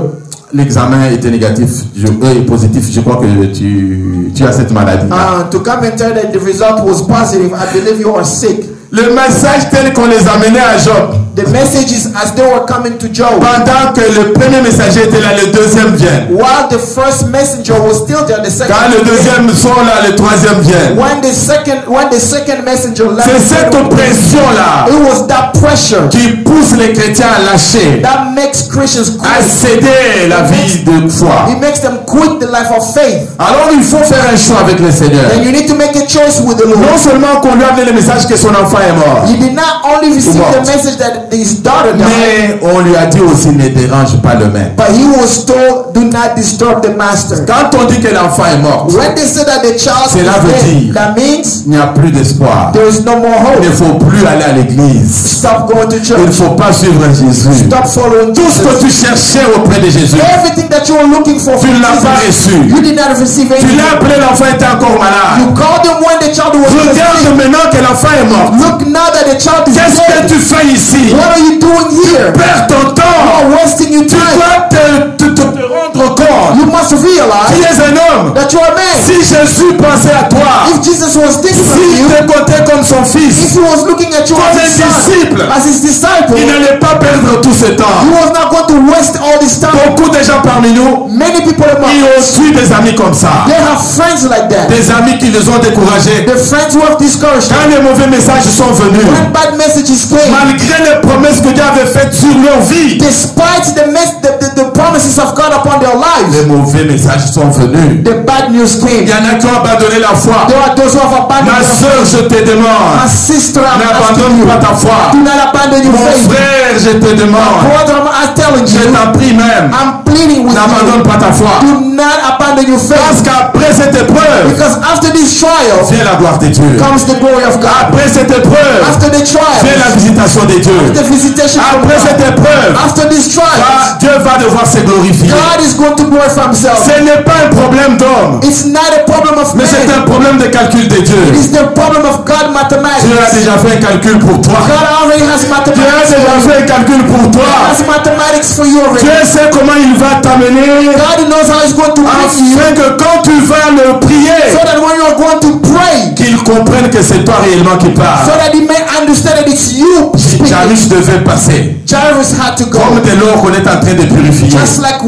l'examen était négatif, est positif, je crois que tu as cette maladie. to come and tell that the result was positive, I believe you are sick. Le message tel qu'on les amenait à Job, The messages as they were coming to Job, pendant que le premier messager était là, le deuxième vient. while the first messenger was still there, the second Quand le deuxième sont là, le troisième vient. when the second messenger left, C'est cette oppression-là it was that pressure qui pousse les chrétiens à lâcher, that makes Christians à quit. céder la vie de foi. It makes them quit the life of faith. Alors il faut faire un choix avec le Seigneur. Then you need to make a choice with the Lord. Non seulement qu'on lui a donné le message que son enfant est mort, You did not only receive the message that his daughter died, mais on lui a dit aussi ne dérange pas le maître. but he was told, do not disturb the master. Quand on dit que l'enfant est mort, When they said that the child is Cela veut dead, dire- that means il n'y a plus d'espoir. there is no more Il ne hope. faut plus aller à l'église. Stop going to Il ne church. faut pas suivre Jésus. Stop following Tout ce que Jesus. tu cherchais auprès de Jésus, Everything that you were looking for tu from ne l'as pas Jesus, reçu. you did not receive Tu anything. l'as appelé, l'enfant était encore malade. You called him when the child was sick. Regarde maintenant que l'enfant est mort. Look now that the child is Qu'est-ce que dead. tu fais ici? What are you doing here? Perds ton temps. You are wasting your Tu time. dois te rendre compte. You must Tu realize es un homme. that you are a man. Si Jésus pensait à toi, If Jesus was thinking of s'il you, te comptait comme son if fils, he was looking at you comme as un his son, disciple, as his disciple, il he n'allait pas perdre tout ce temps. was not going to waste all this time. Beaucoup de gens parmi nous, Many people among ils ont us, eu des amis comme ça. they have friends like that. Des amis qui les ont découragés. The friends who have discouraged them. Quand les mauvais messages sont venus, When bad messages came, malgré les promesses que Dieu avait faites sur leur vie, despite the promises of God upon their les lives, mauvais messages sont venus. the bad news came. Il y en a qui ont abandonné la foi. There are those who have abandoned Ma their soeur, je te My demande, sister, I'm asking n'abandonne you, pas ta foi. do not abandon your Mon faith. frère, je te demande, Brother, I'm telling je you, t'en prie même, I'm pleading with n'abandonne you. pas ta foi. Do not abandon your Parce faith. qu'après cette épreuve, Because after this trial vient la gloire de Dieu. comes the glory of God. Après cette épreuve, After the vient la trial, visitation de Dieu. the visitation from Après cette God. épreuve, After this trial, Dieu va devoir se glorifier. God is going to glorify himself. Ce n'est pas un problème d'homme, It's not a problem of mais c'est man. un problème de calcul de Dieu. It is the problem of God Dieu a mathematics. déjà fait un calcul pour toi. God already has Dieu a mathematics déjà for you. fait un calcul pour God toi. has mathematics for you already. Dieu sait comment il va t'amener God knows how he's going to make you afin que quand tu vas le prier, so that when you're going to pray, qu'il comprenne que c'est toi réellement qui so parle. that he may understand that it's you speaking. Jairus devait passer. Jairus had to go. Comme de l'or qu'on est en train de purifier. Just like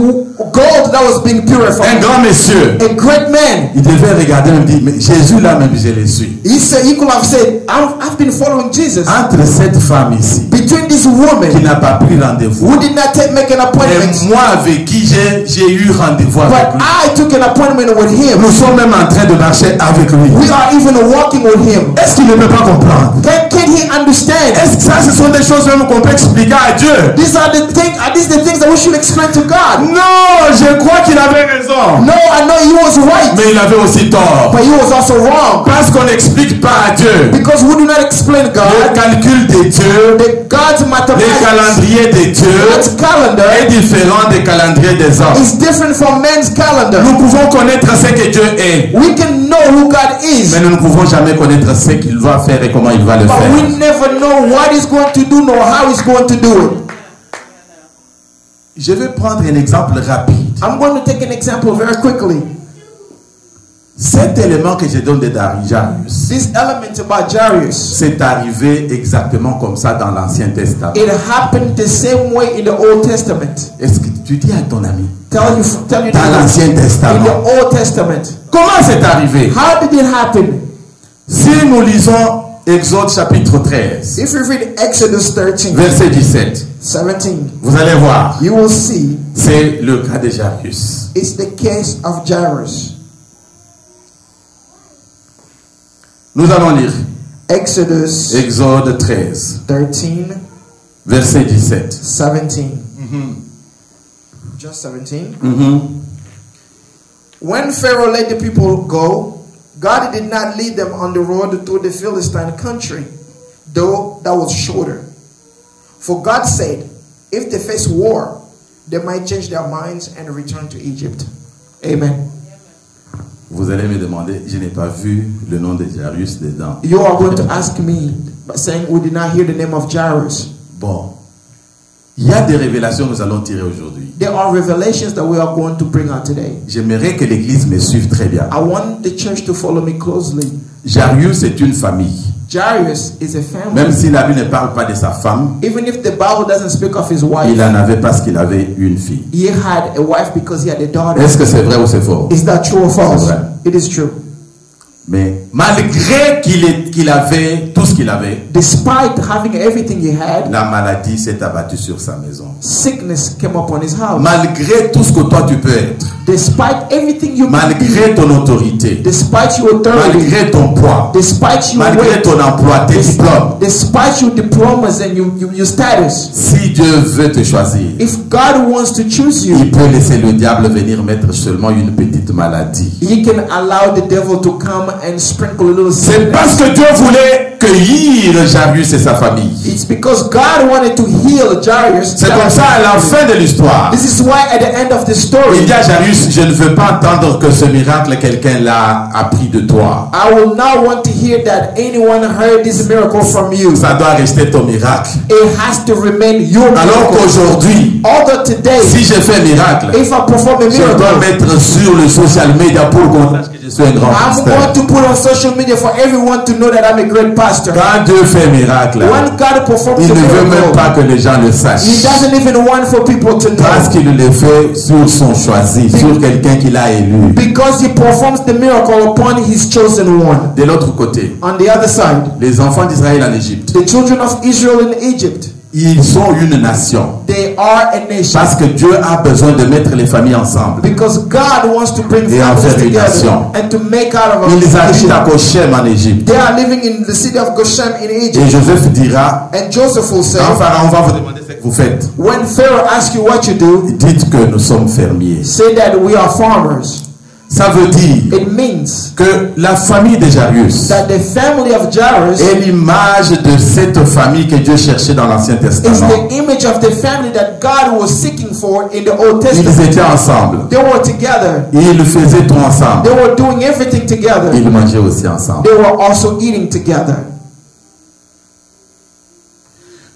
gold that was being Un purified. grand monsieur. A great man. Il devait regarder et me dire, mais Jésus là même, je le suis. He could have said, I've been following Jesus. Entre cette femme ici, Between this qui woman n'a pas pris rendez-vous, who did not make an appointment, et moi avec qui j'ai eu rendez-vous avec but lui. I took an appointment with him. Nous sommes même en train de marcher avec lui. We are even walking with him. Est-ce qu'il ne peut pas comprendre? Can he understand? Est-ce que ça, ce sont des choses même qu'on peut expliquer à Dieu? These are the things that we should explain to God. Non, je crois qu'il avait raison. No, I know he was right, Mais il avait aussi tort. but he was also wrong. Parce qu'on n'explique pas à Dieu Because we do not explain le God. calcul de Dieu, God's le mathematics, calendrier de Dieu God's calendar est différent des calendriers des hommes. is different from man's calendar. Nous pouvons connaître ce que Dieu est, We can know who God is, mais nous ne pouvons jamais connaître ce qu'il va faire et comment il va le but faire. we never know what he's going to do nor how he's going to do it. Je vais prendre un exemple rapide. I'm going to take an example very quickly. Cet élément que je donne de Jairus, This element about Jairus, c'est arrivé exactement comme ça dans l'Ancien Testament. it happened the same way in the Old Testament. Est-ce que tu dis à ton ami, Tell you dans that l'Ancien in Testament, the Old Testament. comment c'est arrivé? How did it happen? Si nous lisons Exode chapitre 13, If you read Exodus 13, verset 17, 17, vous allez voir, you will see c'est le cas de Jairus. it's the case of Jairus. Nous allons lire Exodus Exode 13, 13, verset 17. 17. Just 17. When Pharaoh let the people go, God did not lead them on the road through the Philistine country, though that was shorter. For God said, if they face war, they might change their minds and return to Egypt. Amen. Vous allez me demander, je n'ai pas vu le nom de Jairus dedans. You are going to ask me, by saying we did not hear the name of Jairus. Bon, il y a des révélations que nous allons tirer aujourd'hui. There are revelations that we are going to bring out today. J'aimerais que l'Église me suive très bien. I want the church to follow me closely. Jairus est une famille. Jairus is a family. Même si la Bible ne parle pas de sa femme, Even if the Bible doesn't speak of his il wife, en avait parce qu'il avait une fille. he had a wife because he had a daughter. Est-ce que c'est vrai ou c'est faux? Is that true or false? C'est vrai. It is true. Mais malgré qu'il avait tout ce qu'il avait, Despite having everything he had, la maladie s'est abattue sur sa maison. sickness came upon his house. Malgré tout ce que toi tu peux être, Despite everything you can malgré do, ton autorité, despite your authority, malgré ton poids, despite your malgré weight, ton emploi, tes diplômes, despite your diplomas and your status, si Dieu veut te choisir, if God wants to choose you, il peut laisser le diable venir mettre seulement une petite maladie. he can allow the devil to come and sprinkle a little C'est parce sickness. que Dieu voulait cueillir Jairus et sa famille. It's because God wanted to heal Jairus. C'est comme ça à la fin de l'histoire. This is why at the end of the Il story, dit à Jairus, je ne veux pas entendre que ce miracle, quelqu'un l'a appris de toi. I will not want to hear that anyone heard this miracle from you. Ça doit rester ton miracle. It has to remain your Alors miracle. qu'aujourd'hui, Although today, si je fais miracle, if I perform a je dois miracle, mettre sur le social media pour qu'on sache que je suis un grand I'm pasteur. going to put on social media for everyone to know that I'm a great pastor. Quand Dieu fait miracle, When God performs il a ne veut même miracle, pas que les gens le He sachent. doesn't even want for people to Parce know. qu'il le fait sur son choisi, sur quelqu'un qu'il a élu. Because He performs the miracle upon His chosen one. De l'autre côté, On the other side, les enfants d'Israël en Égypte, the children of Israel in Egypt, ils sont une nation. they are a nation. Parce que Dieu a besoin de mettre les familles ensemble. Because God wants to bring Et en families faire une together nation. and to make out of a Ils habitent à nation. Goshen en Égypte. They are living in the city of Goshen in Et Egypt. Joseph dira, And Joseph will say, quand Pharaon va vous demander ce que vous faites, when Pharaoh asks you what you do, dites que nous sommes fermiers. say that we are farmers. Ça veut dire It means que la famille de Jairus that the family of Jairus est l'image de cette famille que Dieu cherchait dans l'Ancien is Testament. the image of the family that God was seeking for in the Old Ils Testament. étaient ensemble. They were together. Ils faisaient tout ensemble. They were doing everything together. Ils mangeaient aussi ensemble. They were also eating together.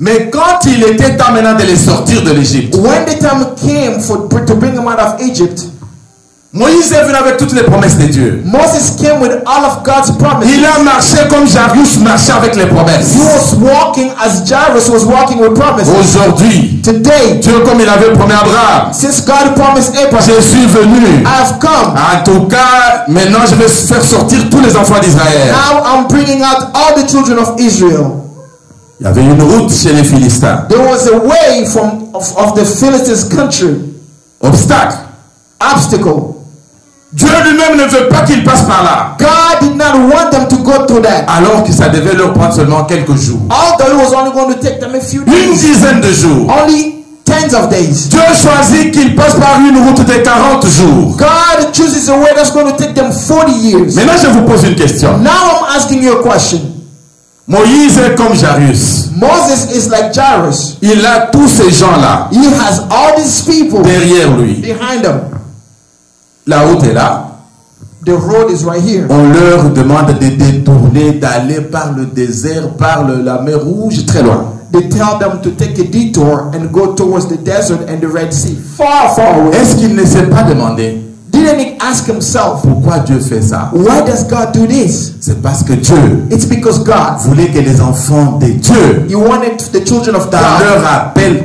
Mais quand il était temps maintenant de les sortir de l'Égypte, When the time came to bring them out of Egypt, Moïse est venu avec toutes les promesses de Dieu. Moses came with all of God's promises. Il a marché comme Jairus marchait avec les promesses. He was walking as Jairus was walking with promises. Aujourd'hui, Today, Dieu, comme il avait promis à Abraham, since God promised Abraham, je suis venu. I have come. En tout cas, maintenant je vais faire sortir tous les enfants d'Israël. Now I'm bringing out all the children of Israel. Il y avait une route chez les Philistins. There was a way of the Philistines' country. Obstacle. Obstacle. Dieu lui-même ne veut pas qu'ils passent par là. God did not want them to go through that. Alors que ça devait leur prendre seulement quelques jours. Although it was only going to take them a few Une days. dizaine de jours. Only tens of days. Dieu choisit qu'ils passent par une route de 40 jours. God chooses a way that's going to take them 40 years. Maintenant, je vous pose une question. Now I'm asking you a question. Moïse est comme Jairus. Moses is like Jairus. Il a tous ces gens-là He has all these people derrière lui. behind him. La route est là. The road is right here. On leur demande de détourner, d'aller par le désert, par la mer Rouge, très loin. They tell them to take a detour and go towards the desert and the Red Sea. Far, far away. Est-ce qu'il ne s'est pas demandé Didn't he ask himself, pourquoi Dieu fait ça? why does God do this? C'est parce que Dieu It's because God, voulait que les enfants de Dieu He wanted the children of dans God leur appel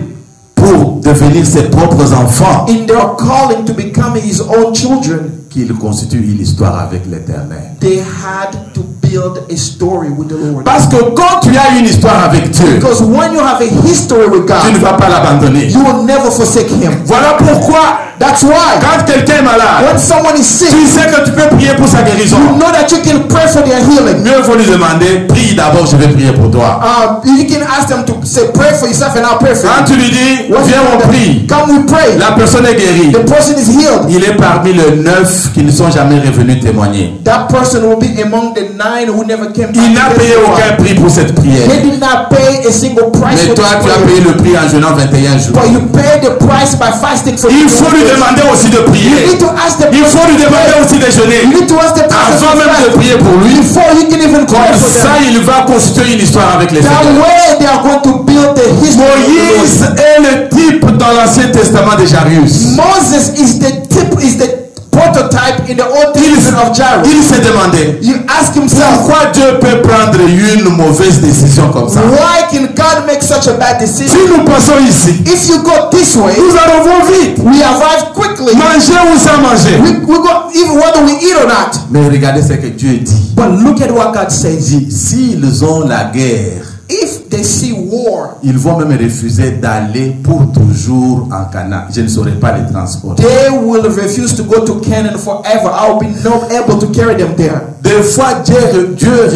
pour devenir ses propres enfants, in their calling to become His own children. qu'ils constituent une histoire avec l'Éternel. They had to build a story with the Lord. Parce que quand tu as une histoire avec Dieu, Because when you have a history with tu ne God, vas pas l'abandonner. you will never forsake Him. Voilà pourquoi That's why quand quelqu'un est malade, when someone is sick, tu sais que tu peux prier pour sa guérison. you know that you can pray for their healing. Mieux faut lui demander, prie d'abord, je vais prier pour toi. You can ask them to say, pray for yourself and I'll pray for Quand you. tu lui dis, When you viens tell on them, prie, come we pray, la personne est guérie. the person is healed. Il est parmi les 9 qui ne sont jamais revenus témoigner. That person will be among the 9 who never came Il n'a back. to payé testify. aucun prix pour cette prière. They did not pay a single price Mais for toi, this tu as prayer. payé le prix en jeûnant 21 jours. But you pay the price by fasting for Il faut lui 21 days. demander aussi de You prier. need to ask the Il faut person lui to demander pray. aussi de jeûner. You need to ask the person Avant to même de fast prier pour lui, before you can even pray comme for ça, them. il va constituer une histoire avec les That Seigneurs. way they are going to build the history of the Moïse Lord. est le type dans l'Ancien Testament de Jairus. Moses is the prototype in the Old Testament of Jairus. Il s'est demandé, You ask himself, pourquoi Dieu peut prendre une mauvaise décision comme ça? why can God make such a bad decision? Si nous passons ici, If you go this way, nous arrivons vite. we arrive quickly. Manger ou sans manger. We go even whether we eat or not. Mais regardez ce que Dieu dit. But look at what God says. S'ils ont la guerre, If they see war, ils vont même refuser d'aller pour toujours en Canaan. Je ne saurais pas les transporter. they will refuse to go to Canaan forever. I will be not able to carry them there. Des fois, Dieu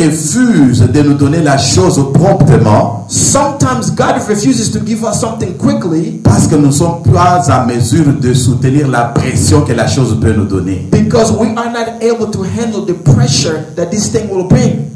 refuse de nous donner la chose promptement Sometimes God refuses to give us something quickly parce que nous ne sommes pas en mesure de soutenir la pression que la chose peut nous donner. because we are not able to handle the pressure that this thing will bring.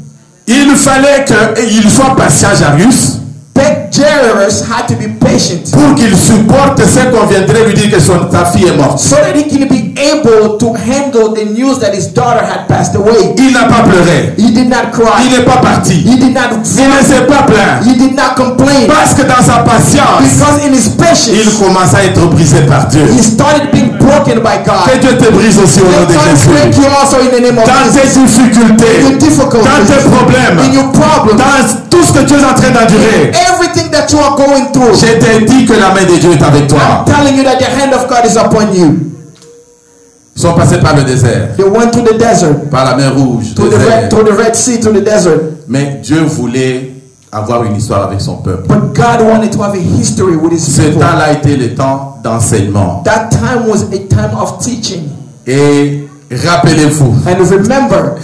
Il fallait qu'il soit patient, Jairus, But Jairus had to be patient pour qu'il supporte ce qu'on viendrait lui dire que sa fille est morte. so that he can be able to handle the news that his daughter had passed away. Il n'a pas pleuré. He did not Il cry. n'est pas parti. He did not Il ne s'est pas plaint. He did not complain. Parce que dans sa patience, Because in his il patience, commence à être brisé par Dieu. he started being broken by God. Que Dieu te brise aussi au nom de God break Jésus. you also in the name of Dans tes Jesus. difficultés, In your difficulties, dans tes problèmes, in your problems, dans tout ce que tu es en train d'endurer, everything that you are going through, je t'ai dit que la main de Dieu est avec toi. I'm telling you that the hand of God is upon you. Ils sont passés par le désert, They went to the desert, par la mer Rouge, to désert. the Red Sea, to the desert. Mais Dieu voulait avoir une histoire avec son peuple. But God wanted to have a history with his Ce people. temps-là a été le temps d'enseignement. That time was a time of teaching. Et rappelez-vous, And remember,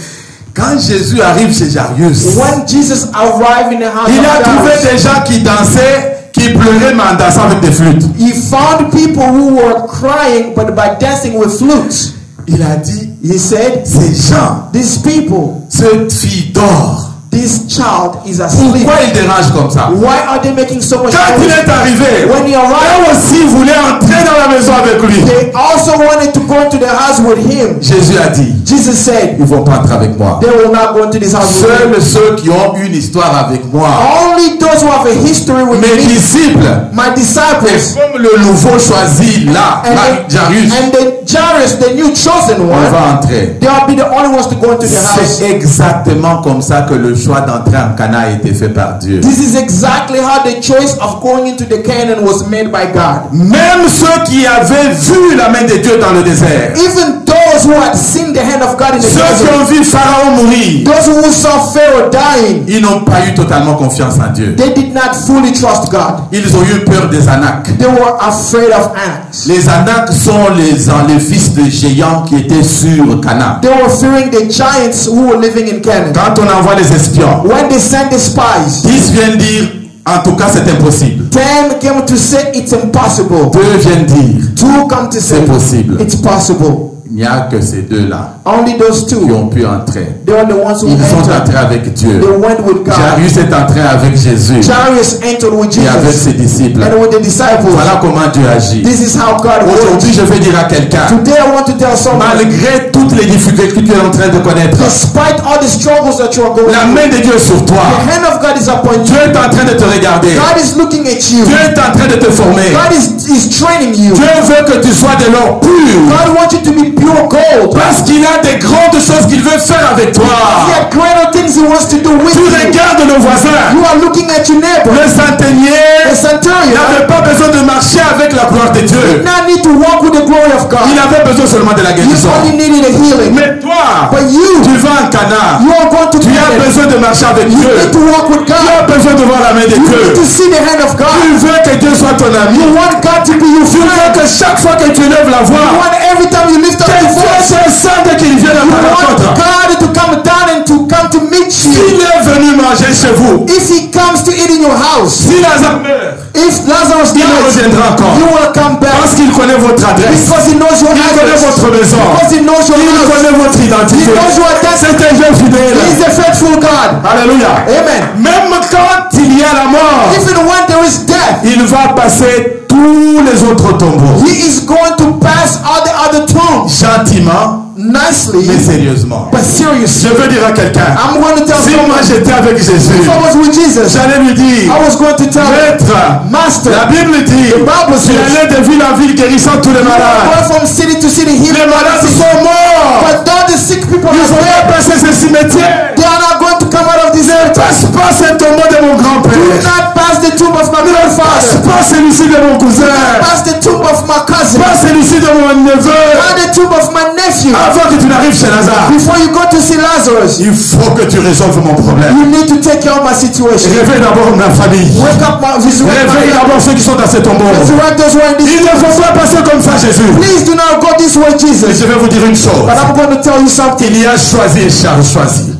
quand Jésus arrive chez Jairus, when Jesus arrived in the house il a of trouvé Jairus, des gens qui dansaient, qui pleuraient, mais en dansant avec des flûtes. he found people who were crying but by dancing with flutes. Il a dit, He said, ces gens, these people, cette fille dort. this child is asleep. Pourquoi ils dérangent comme ça? Why are they making so much Quand il noise? est arrivé, When he arrived, eux aussi voulaient entrer dans la maison avec lui. they also wanted to go into the house with him. Jésus a dit, Jesus said, ils vont pas entrer avec moi. they will not go into this house with him. Seuls ceux qui ont une histoire avec moi. Only those who have a history with Mes me, disciples. my Et disciples, comme le nouveau choisi là, Jairus, and the Jairus, the new chosen on one, va entrer. they will be the only ones to go into the house. C'est exactement comme ça que le choix d'entrer en Cana a été fait par Dieu. This is exactly how the choice of going into the Canaan was made by God. Même ceux qui avaient vu la main de Dieu dans le désert, Even those who had seen the hand of God in the ceux qui desert, ont vu Pharaon mourir, those who saw Pharaoh dying, ils n'ont pas eu totalement confiance en Dieu. they did not fully trust God. Ils ont eu peur des Anaks. They were afraid of ants. Les Anaks sont les fils de géants qui étaient sur Cana. They were fearing the giants who were living in Canaan. Quand on envoie les espions, When they sent the spies, 10 viennent dire, en tout cas c'est impossible. 10 came to say it's impossible. 2 viennent dire, 2 come to say c'est possible. it's possible. Il n'y a que ces deux-là Only those qui 2, ont pu entrer. they were the ones who Ils sont entered. entrés avec Dieu. They went with God. Jairus est entré avec Jésus Jairus entered with et avec Jesus ses disciples. and with the disciples. Voilà comment Dieu agit. This is how God Aujourd'hui, works. je vais dire à quelqu'un, Today I want to tell someone, malgré toutes les difficultés que tu es en train de connaître, despite all the struggles that you are going la through, main de Dieu est sur the toi. hand of God is upon Dieu you. est en train de te regarder. God is looking at you. Dieu est en train de te former. God is training you. Dieu veut que tu sois de l'or pur. God wants you to be pure gold. Parce qu'il a des grandes choses qu'il veut faire avec toi. He had greater things He wants to do with Tu you. regardes nos voisins. You are looking at your neighbor. Le centenier The centurion n'avait pas besoin de marcher avec la gloire de did Dieu. not need to walk with the glory of God. Il avait besoin seulement de la You guérison. only needed a healing. Mais toi, But you tu vas en Cana. are going to Tu as Canaan. besoin de marcher avec You Dieu. need to walk with Tu as God. besoin de voir la main de You need to Dieu. see the hand of Tu God. veux que Dieu soit ton ami. You want God to be your Tu veux friend. que chaque fois que tu lèves la You voix, want every time you lift up que your Dieu voice, se sente qu'il vient à you ta want rencontre. God to come down and to come to meet you. S'il est venu manger chez vous, If He comes to eat in your house, si Lazare meurt, if Lazarus il dies, reviendra encore. you will come back Parce qu'il connaît votre adresse. because He knows your Il connaît address. votre maison. Because He knows your Il house. connaît votre He identité. knows your identity. C'est un Dieu He is fidèle. the faithful God. Alléluia. Amen. Même quand il y a la mort, Even when there is death, il va passer tous les autres tombeaux. He is going to pass all the other tombs Gentiment, nicely, mais sérieusement. but seriously. Je veux dire à quelqu'un, I'm going to tell si moi someone, j'étais avec Jésus, if I was with Jesus, j'allais lui dire, I was going to tell him, Maître, Master, la Bible dit, the Bible tu says, allais de ville en ville guérissant tous les you are malades. going from city to city healing Les malades sont morts. but all the sick people Ils are vont dead. pas passer ce cimetière. They are not going to come out of this earth. Passe pas ce tombeau de mon Do grand-père. not pass the tomb of my Passe grandfather. pas celui-ci de mon cousin. Pass the tomb of my cousin. Pas celui-ci de mon neveu. Pass the tomb of my nephew. Avant que tu n'arrives chez Lazare, Before you go to see Lazarus, il faut que tu résolves mon problème. you need to take care of my situation. Réveille d'abord ma famille. Wake up my resurrect Réveille my d'abord ceux qui sont dans ces tombeaux. resurrect those who are in this. Il ne faut pas passer comme ça, Jésus. Please do not go this way, Et Jesus. je vais vous dire une chose. But I'm going to tell you something. Il y a choisi et choisi.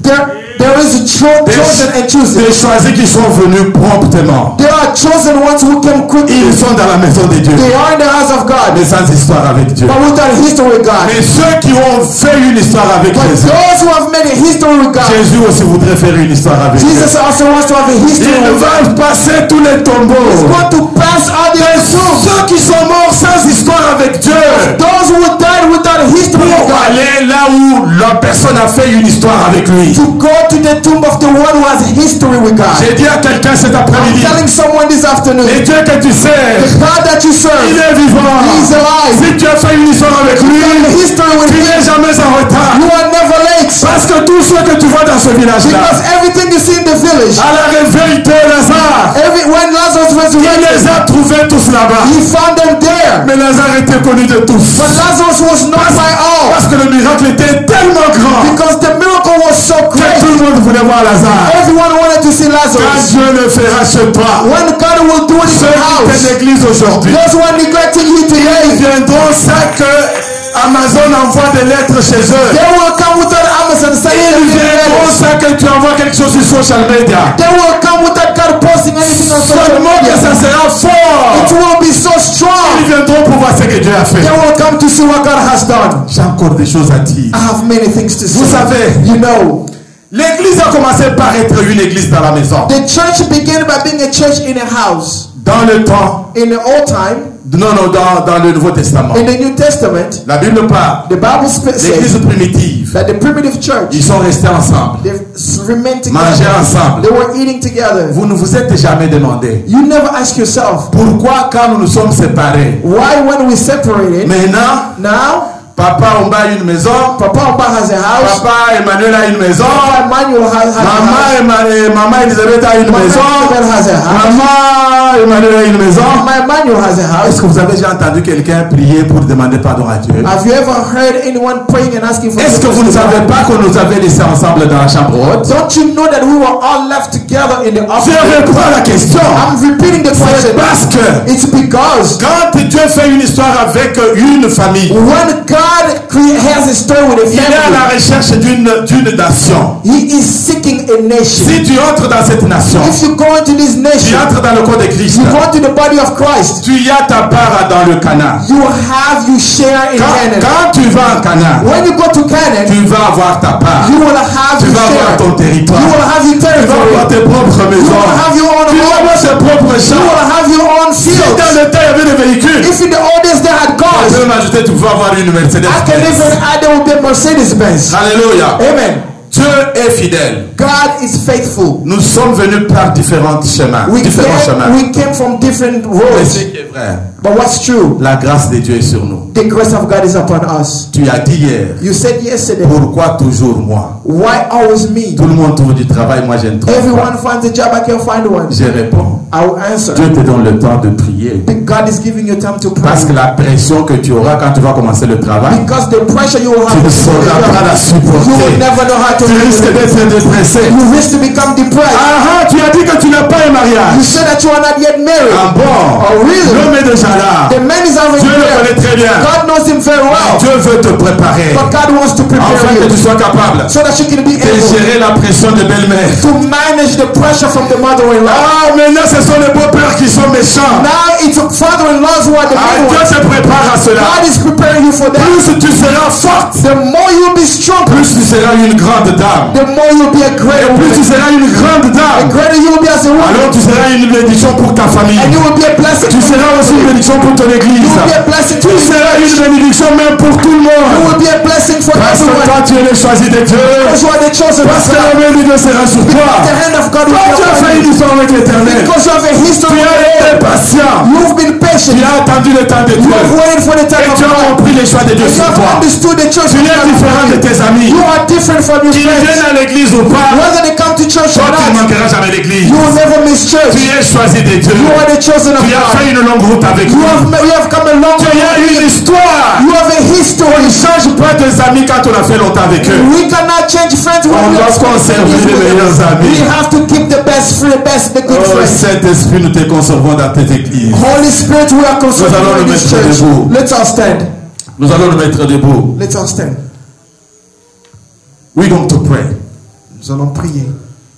There is a chosen and chosen. Des choisis qui sont venus promptement. There are chosen ones who came quickly. Ils sont dans la maison de Dieu. They are in the house of God, Mais sans histoire avec Dieu. but without a history with God. Mais ceux qui ont fait une histoire avec But Jésus, those who have made a history with God, Jésus aussi voudrait faire une histoire avec Dieu. Jesus also wants to have a history Il with God. va passer tous les tombeaux. He's going to pass all the other tombs. Ceux qui sont morts sans histoire avec Dieu, Those who died without a history with pour God, aller là où la personne a fait une histoire avec lui. to go to the tomb of the one who has a history with God. J'ai dit à quelqu'un cet I'm après-midi, telling someone this afternoon, et Dieu que tu sais, the God that you il serve, est vivant. He is alive. Si tu as fait une histoire avec lui, You have a history with tu Him. n'es jamais en retard. You are never late. Parce que tout ce que tu vois dans ce village-là, Because everything you see in the village, à la réveil de Lazare, when Lazarus il resurrected, les a trouvés tous là-bas. he found them there. Mais Lazare était connu de tous. But Lazarus was known by all Parce que le miracle était tellement grand because the miracle was so que great. tout le monde voulait voir Lazare. Everyone wanted to see Quand Lazarus. Dieu le fera chez toi, When God will do it in ceux your qui house, étaient l'église aujourd'hui, those who are neglecting you ils today, viendront ça que Amazon envoie des lettres chez eux. they will come without Amazon Ils sending them viendront letters. ça que tu envoies quelque chose sur social media. They will come without God posting anything on social Seulement que media. ça sera It fort. will be so Ils strong. viendront pour voir ce que Dieu a fait. They will come to see what God has done. J'ai encore des choses à dire. I have many things to say. Vous savez, You know, l'église a commencé par être une église dans la maison. the church began by being a church in a house. Dans le temps, In the old time, non, dans le Nouveau Testament, in the New Testament, la Bible parle the Bible l'église says primitive. that the primitive church, Ils sont restés ensemble. they remained Manger together. ensemble. They were eating together. Vous ne vous êtes jamais demandé You never ask yourself, pourquoi quand nous nous sommes séparés, why when we separated, maintenant, now papa Omba a une maison, Papa Omba has a house, papa Emmanuel a une maison, Papa Emmanuel has a house, maman Elisabeth a une Mama maison, Elizabeth has a house, maman Emmanuel a une maison. Mama Emmanuel has a Est-ce house. que vous avez déjà entendu quelqu'un prier pour demander pardon à Dieu? Have you ever heard anyone praying and asking for Est-ce que vous ne forgiveness? savez pas qu'on nous avait laissés ensemble dans la chambre haute? Don't you know that we were all left together in the Je office? réponds à la question. I'm repeating the C'est question. parce que It's because quand Dieu fait une histoire avec une famille, when God has a story with a il est à la family, recherche d'une nation. He is seeking a nation. Si tu entres dans cette nation, If you go into this tu nation, entres dans le corps de Christ, you go into the body of Christ, tu y as ta part dans le Canaan. you share in Canaan. Quand tu vas en Canaan, When you go to Canaan, tu vas avoir ta part. you will have Tu your vas avoir share. ton territoire. You will have your Tu vas avoir territory. tes propres You maisons. will have your own Tu vas avoir home. tes propres You champs. will have your own Si dans fields. le temps il y avait des véhicules, If in the old days they had je cars, peux m'ajouter, tu peux avoir une Mercedes. I can even add there will be a Mercedes-Benz. Alléluia. Amen. Dieu est fidèle. God is faithful. Nous sommes venus par différents chemins. We différents chemins. came from different Mais roads. ce qui est vrai, But what's true? la grâce de Dieu est sur nous. The grace of God is upon us. Tu as dit hier, You said yesterday, pourquoi toujours moi? why always me? Tout le monde trouve du travail, moi je ne trouve Everyone pas. finds a job, I can find one. Je réponds, I will answer. Dieu te donne le temps de prier. God is giving you time to Parce que pray. la pression que tu auras quand tu vas commencer le travail, Because the pressure you will tu have ne to do the sauras pas la job, you will supporter. never know how to Tu risques handle it. d'être dépressé. You risk to become depressed. Ah, tu as dit que tu n'as pas un You mariage. said that you are not yet married. Ah bon? Oh, really? L'homme est déjà là. The man is already Dieu le there. connaît très bien. God knows him very well. Dieu veut te préparer. But God wants to prepare Afin que tu you sois capable so that you can be de able gérer la pression de belle-mère. to manage the pressure from the mother-in-law. Ah, maintenant ce sont les beaux-pères qui sont méchants. Now it's father-in-laws who are the Ah, main Dieu ones. te prépare à cela. God is preparing you for that. Plus tu seras forte, The more you'll be stronger, plus tu seras une grande dame. the more you'll be a greater Et plus tu woman. seras une grande The dame, greater you will be as a woman. alors tu seras une bénédiction pour ta famille. And you will be a blessing. Tu seras aussi une bénédiction pour ton You église. will be a blessing to Tu seras une bénédiction même pour tout le You monde. will be a blessing for Parce que everyone. toi tu es le choisi de Dieu. Because you are the chosen Parce que one. la main de Dieu sera sur toi. The hand of God will Toi be tu as fait upon une you. histoire avec l'éternel. Because you have a history Tu with as the été Lord. patient. You've been patient. Tu as attendu le temps de You Dieu. have waited for the time Et of tu as God. compris les choix de Dieu And you sur have toi. understood the choice Tu of es God. différent de tes amis. You are different from your Qu'ils viennent friends. à l'église ou pas, Whether they come to church toi or tu ne not, manqueras jamais l'église. you will never miss church. Tu es choisi de Dieu. You are the chosen of Tu as God. fait une longue route avec You lui. have come a long Tu way. as une histoire. You have a On history. ne change pas tes amis quand on a fait longtemps avec eux. We cannot change friends when On we doit have conserver les meilleurs amis. We have to keep the best friend, the good Oh friends. Saint-Esprit, nous te conservons dans tes églises. Holy Spirit, we are Nous allons conserving le in this mettre church. debout. Let's all stand. Nous allons nous mettre debout. Let's all stand. We're going to pray. Nous allons prier.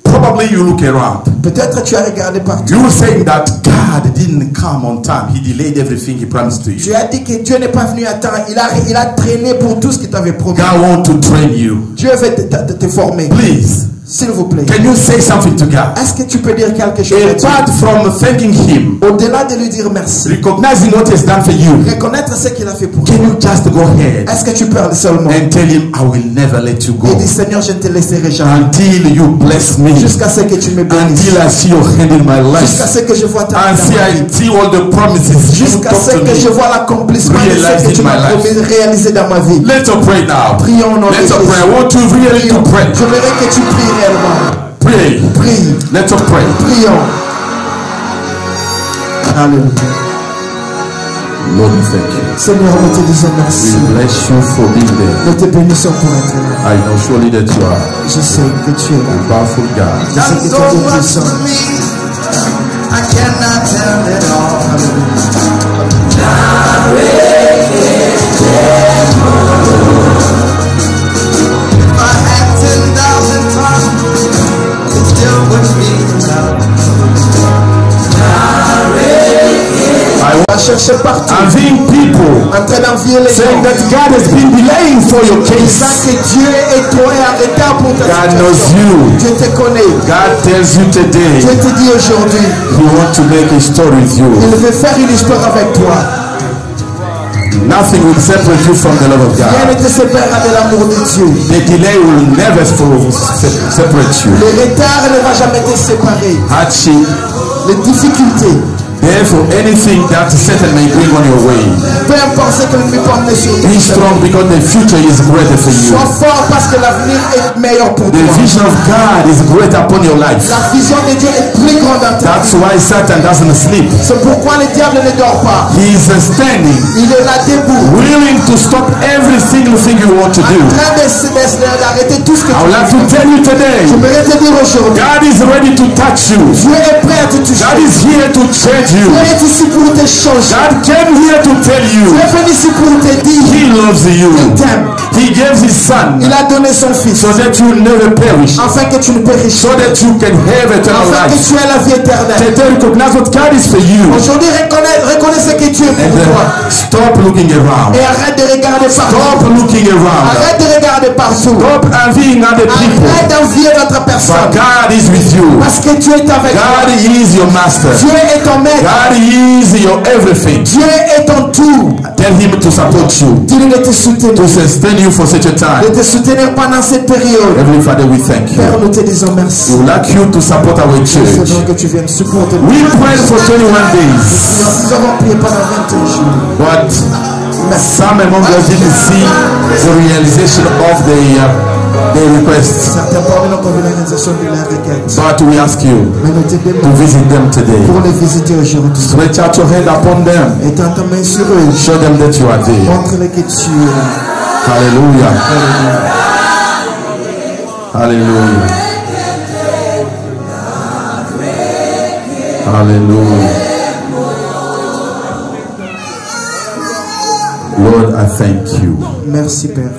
Probably you look around. Peut-être tu as regardé partout. You were saying that God didn't come on time. He delayed everything he promised to you. Tu as dit que Dieu n'est pas venu à temps. Il a traîné pour tout ce qu'il t'avait promis. God wants to train you. Dieu veut te former. Please, S'il vous plaît. can you say something to God? Est-ce que tu peux dire quelque chose à Dieu? Apart from thanking him, Au-delà de lui dire merci. recognizing what he's done for you, Reconnaître ce qu'il a fait pour toi. can you just go ahead Est-ce que tu peux aller seulement? and tell him, I will never let you go Et dis Seigneur, je ne te laisserai jamais. until you bless me, Jusqu'à ce que tu me bénisses. until I see your hand in my Jusqu'à life, ce que je vois ta main dans until ma vie. I see all the promises you Jusqu'à talk ce to que je me. vois l'accomplissement de Realize ce que tu in my m'as life. promis réaliser dans ma vie. Let's pray now. Prions au nom de Let's Jésus. pray. I want you really to pray. Je voudrais que tu pries réellement. Pray. Prie. Let's pray. Prions. Alléluia. Lord, we thank you. Seigneur, nous te disons merci. We bless you for being there. Nous te bénissons pour être là. I know surely that you are Je sais que tu es là. a powerful God. Je sais que tu es Dieu puissant. I cannot tell it all. If I had 10,000 tongues, it still wouldn't be enough. I On va chercher partout. having people En train d'envier les saying gens. that God has been delaying for your Disant case. que Dieu est trop en retard pour ta God knows situation. you. Dieu te connaît. God tells you today Dieu te dit aujourd'hui, He wants to make a story with you. il veut faire une histoire avec toi. Nothing will separate you from the love of Rien God. ne te séparera de l'amour de Dieu. The delay will never separate you. Le retard ne va jamais te séparer. Hardship, Les difficultés, therefore, anything that Satan may bring on your way, peu importe ce que l'ennemi peut emmener sur toi. be strong because the future is greater for you. Sois fort parce que l'avenir est meilleur pour The toi. vision of God is great upon your life. La vision de Dieu est plus grande dans ta That's vie. why Satan doesn't sleep. C'est pourquoi le diable ne dort pas. He is standing, Il est là debout, willing to stop every single thing you want to do. en train d'arrêter tout ce que I tu would like to veux. tell you today, J'aimerais te dire aujourd'hui, God is ready to touch you. Dieu est prêt à te toucher. God is here to change you. Dieu est ici pour te changer. God came here to tell Dieu you est venu ici pour te dire, He loves you. il t'aime. He gave His Son Il a donné son fils so that you will never perish, afin que tu ne périsses so that you can have eternal afin que life. tu aies la vie éternelle. Today, recognize what God is for you. Aujourd'hui, reconnais ce que Dieu est And pour toi. stop looking around. Et arrête de regarder Stop partout. looking around. Arrête de regarder partout. Stop envying other people. Arrête d'envier d'autres But personnes. God is with you. Parce que Dieu est avec toi. God is your master. Dieu est ton maître. God is your everything. Dieu est ton tout. Tell Him to support you, Dis-lui de te soutenir. to sustain you for such a De time. te soutenir pendant cette période. Heavenly Father, we thank Père, you. nous te disons merci. We would like you to support our Nous church. savons que tu viennes supporter nous. We prayed for 21 days, Nous avons prié pendant 21 jours. but some among us didn't see the realization of the requests. Certains parmi nous ont vu la réalisation de la requête. But we ask you Mais nous te to demandons visit them today. pour les visiter aujourd'hui. Stretch out your hand upon them. Étends ta main sur eux. Show them that you are there. Montre-les que tu es là. Hallelujah. Hallelujah. Hallelujah. Lord, I thank you. Merci Père.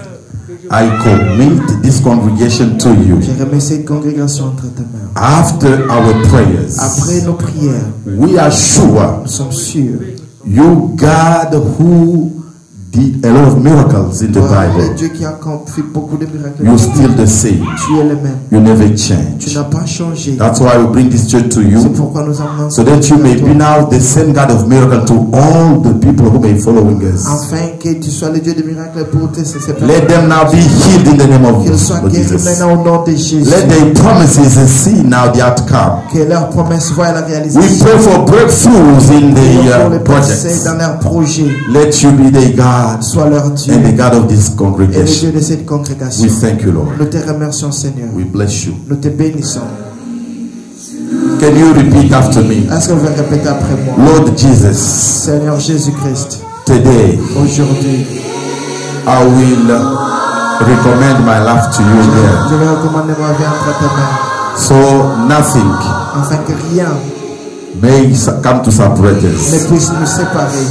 I commit this congregation to you. J'ai remis cette congrégation entre tes mains. After our prayers, Après nos prières, we are sure nous sommes sûrs. you, God, who did a lot of miracles in the Toi, le Bible, Dieu qui a fait beaucoup de miracles. you're still the same. Tu es le même. You never Tu change. n'as pas changé. That's why we bring this church to C'est you, pourquoi nous amenons so that you may be now the same God of miracle to all the people who may following us. afin que tu sois le Dieu de miracles pour tes Let them now be healed in the name of qu'ils soient guéris Jesus. maintenant au nom de Jésus. Let their promises see now the outcome. Que leurs promesses voient la We réalisation. pray for breakthroughs in Pour les the passer projects. dans leurs projets. Let you be the God Sois leur Dieu and the God of this et le congregation. Dieu de cette congrégation. We thank you, Lord. Nous te remercions Seigneur. We bless you. Nous te bénissons. Can you repeat after me? Est-ce que vous pouvez répéter après moi? Lord Jesus, Seigneur Jésus-Christ, today aujourd'hui, I will recommend my life to you again. je vais recommander ma vie entre tes mains, So nothing afin que rien may come to separate ne us. puisse nous séparer.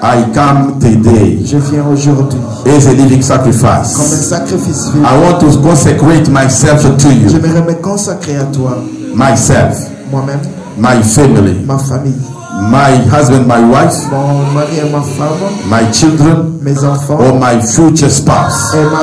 I come today Je viens aujourd'hui as a living comme un sacrifice. sacrifice vivant. I want to consecrate myself to you, J'aimerais me consacrer à toi, myself, moi-même, my family, ma famille, my husband, my wife, mon mari et ma femme, my children, mes enfants or my future spouse. et mon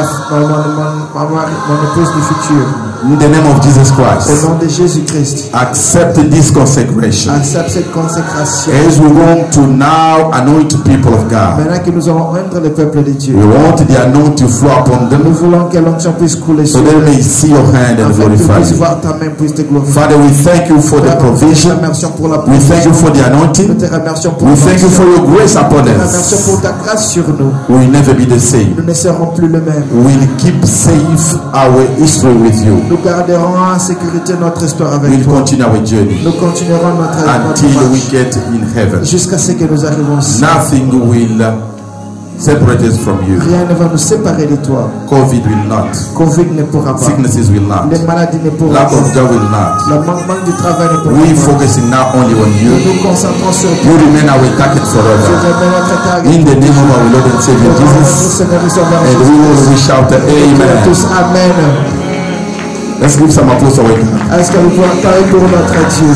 épouse du futur. In the name of Jesus Au Christ, nom de Jésus-Christ, accept this consecration accepte cette consécration. as we want to now anoint people of God. Maintenant que nous allons rendre le peuple de Dieu, We want the anointing to flow upon nous them voulons que l'onction puisse couler so sur they eux, may see your hand and afin que tu glorify puisses you. voir ta main, puisse te glorifier. Father, we thank you for the Père, nous te provision. remercions pour la We thank you provision. for the Nous anointing. te remercions pour We thank you for your grace upon Nous te remercions us. pour ta grâce sur nous. We will never be the same. Nous ne serons plus le même. We'll keep safe our history with you. Nous garderons en sécurité notre histoire avec We'll toi. continue our journey Nous continuerons notre until we marche get in heaven. jusqu'à ce que nous arrivons ici. Nothing will separate us from you. Rien ne va nous séparer de toi. COVID will not. Covid ne pourra pas. Sicknesses will not. Les maladies ne pourront Lack pas. of job will not. Le manque du travail ne pourra We pas. focusing now only on Nous you. nous concentrons sur You toi. remain our target Tu forever. remets notre target. In the name of our Lord and Savior Au nom de notre Jesus. Seigneur et Sauveur And we Jésus-Christ. will shout Et amen. tous amen. Let's give some applause to our God. Est-ce que nous pouvons parler pour notre Dieu?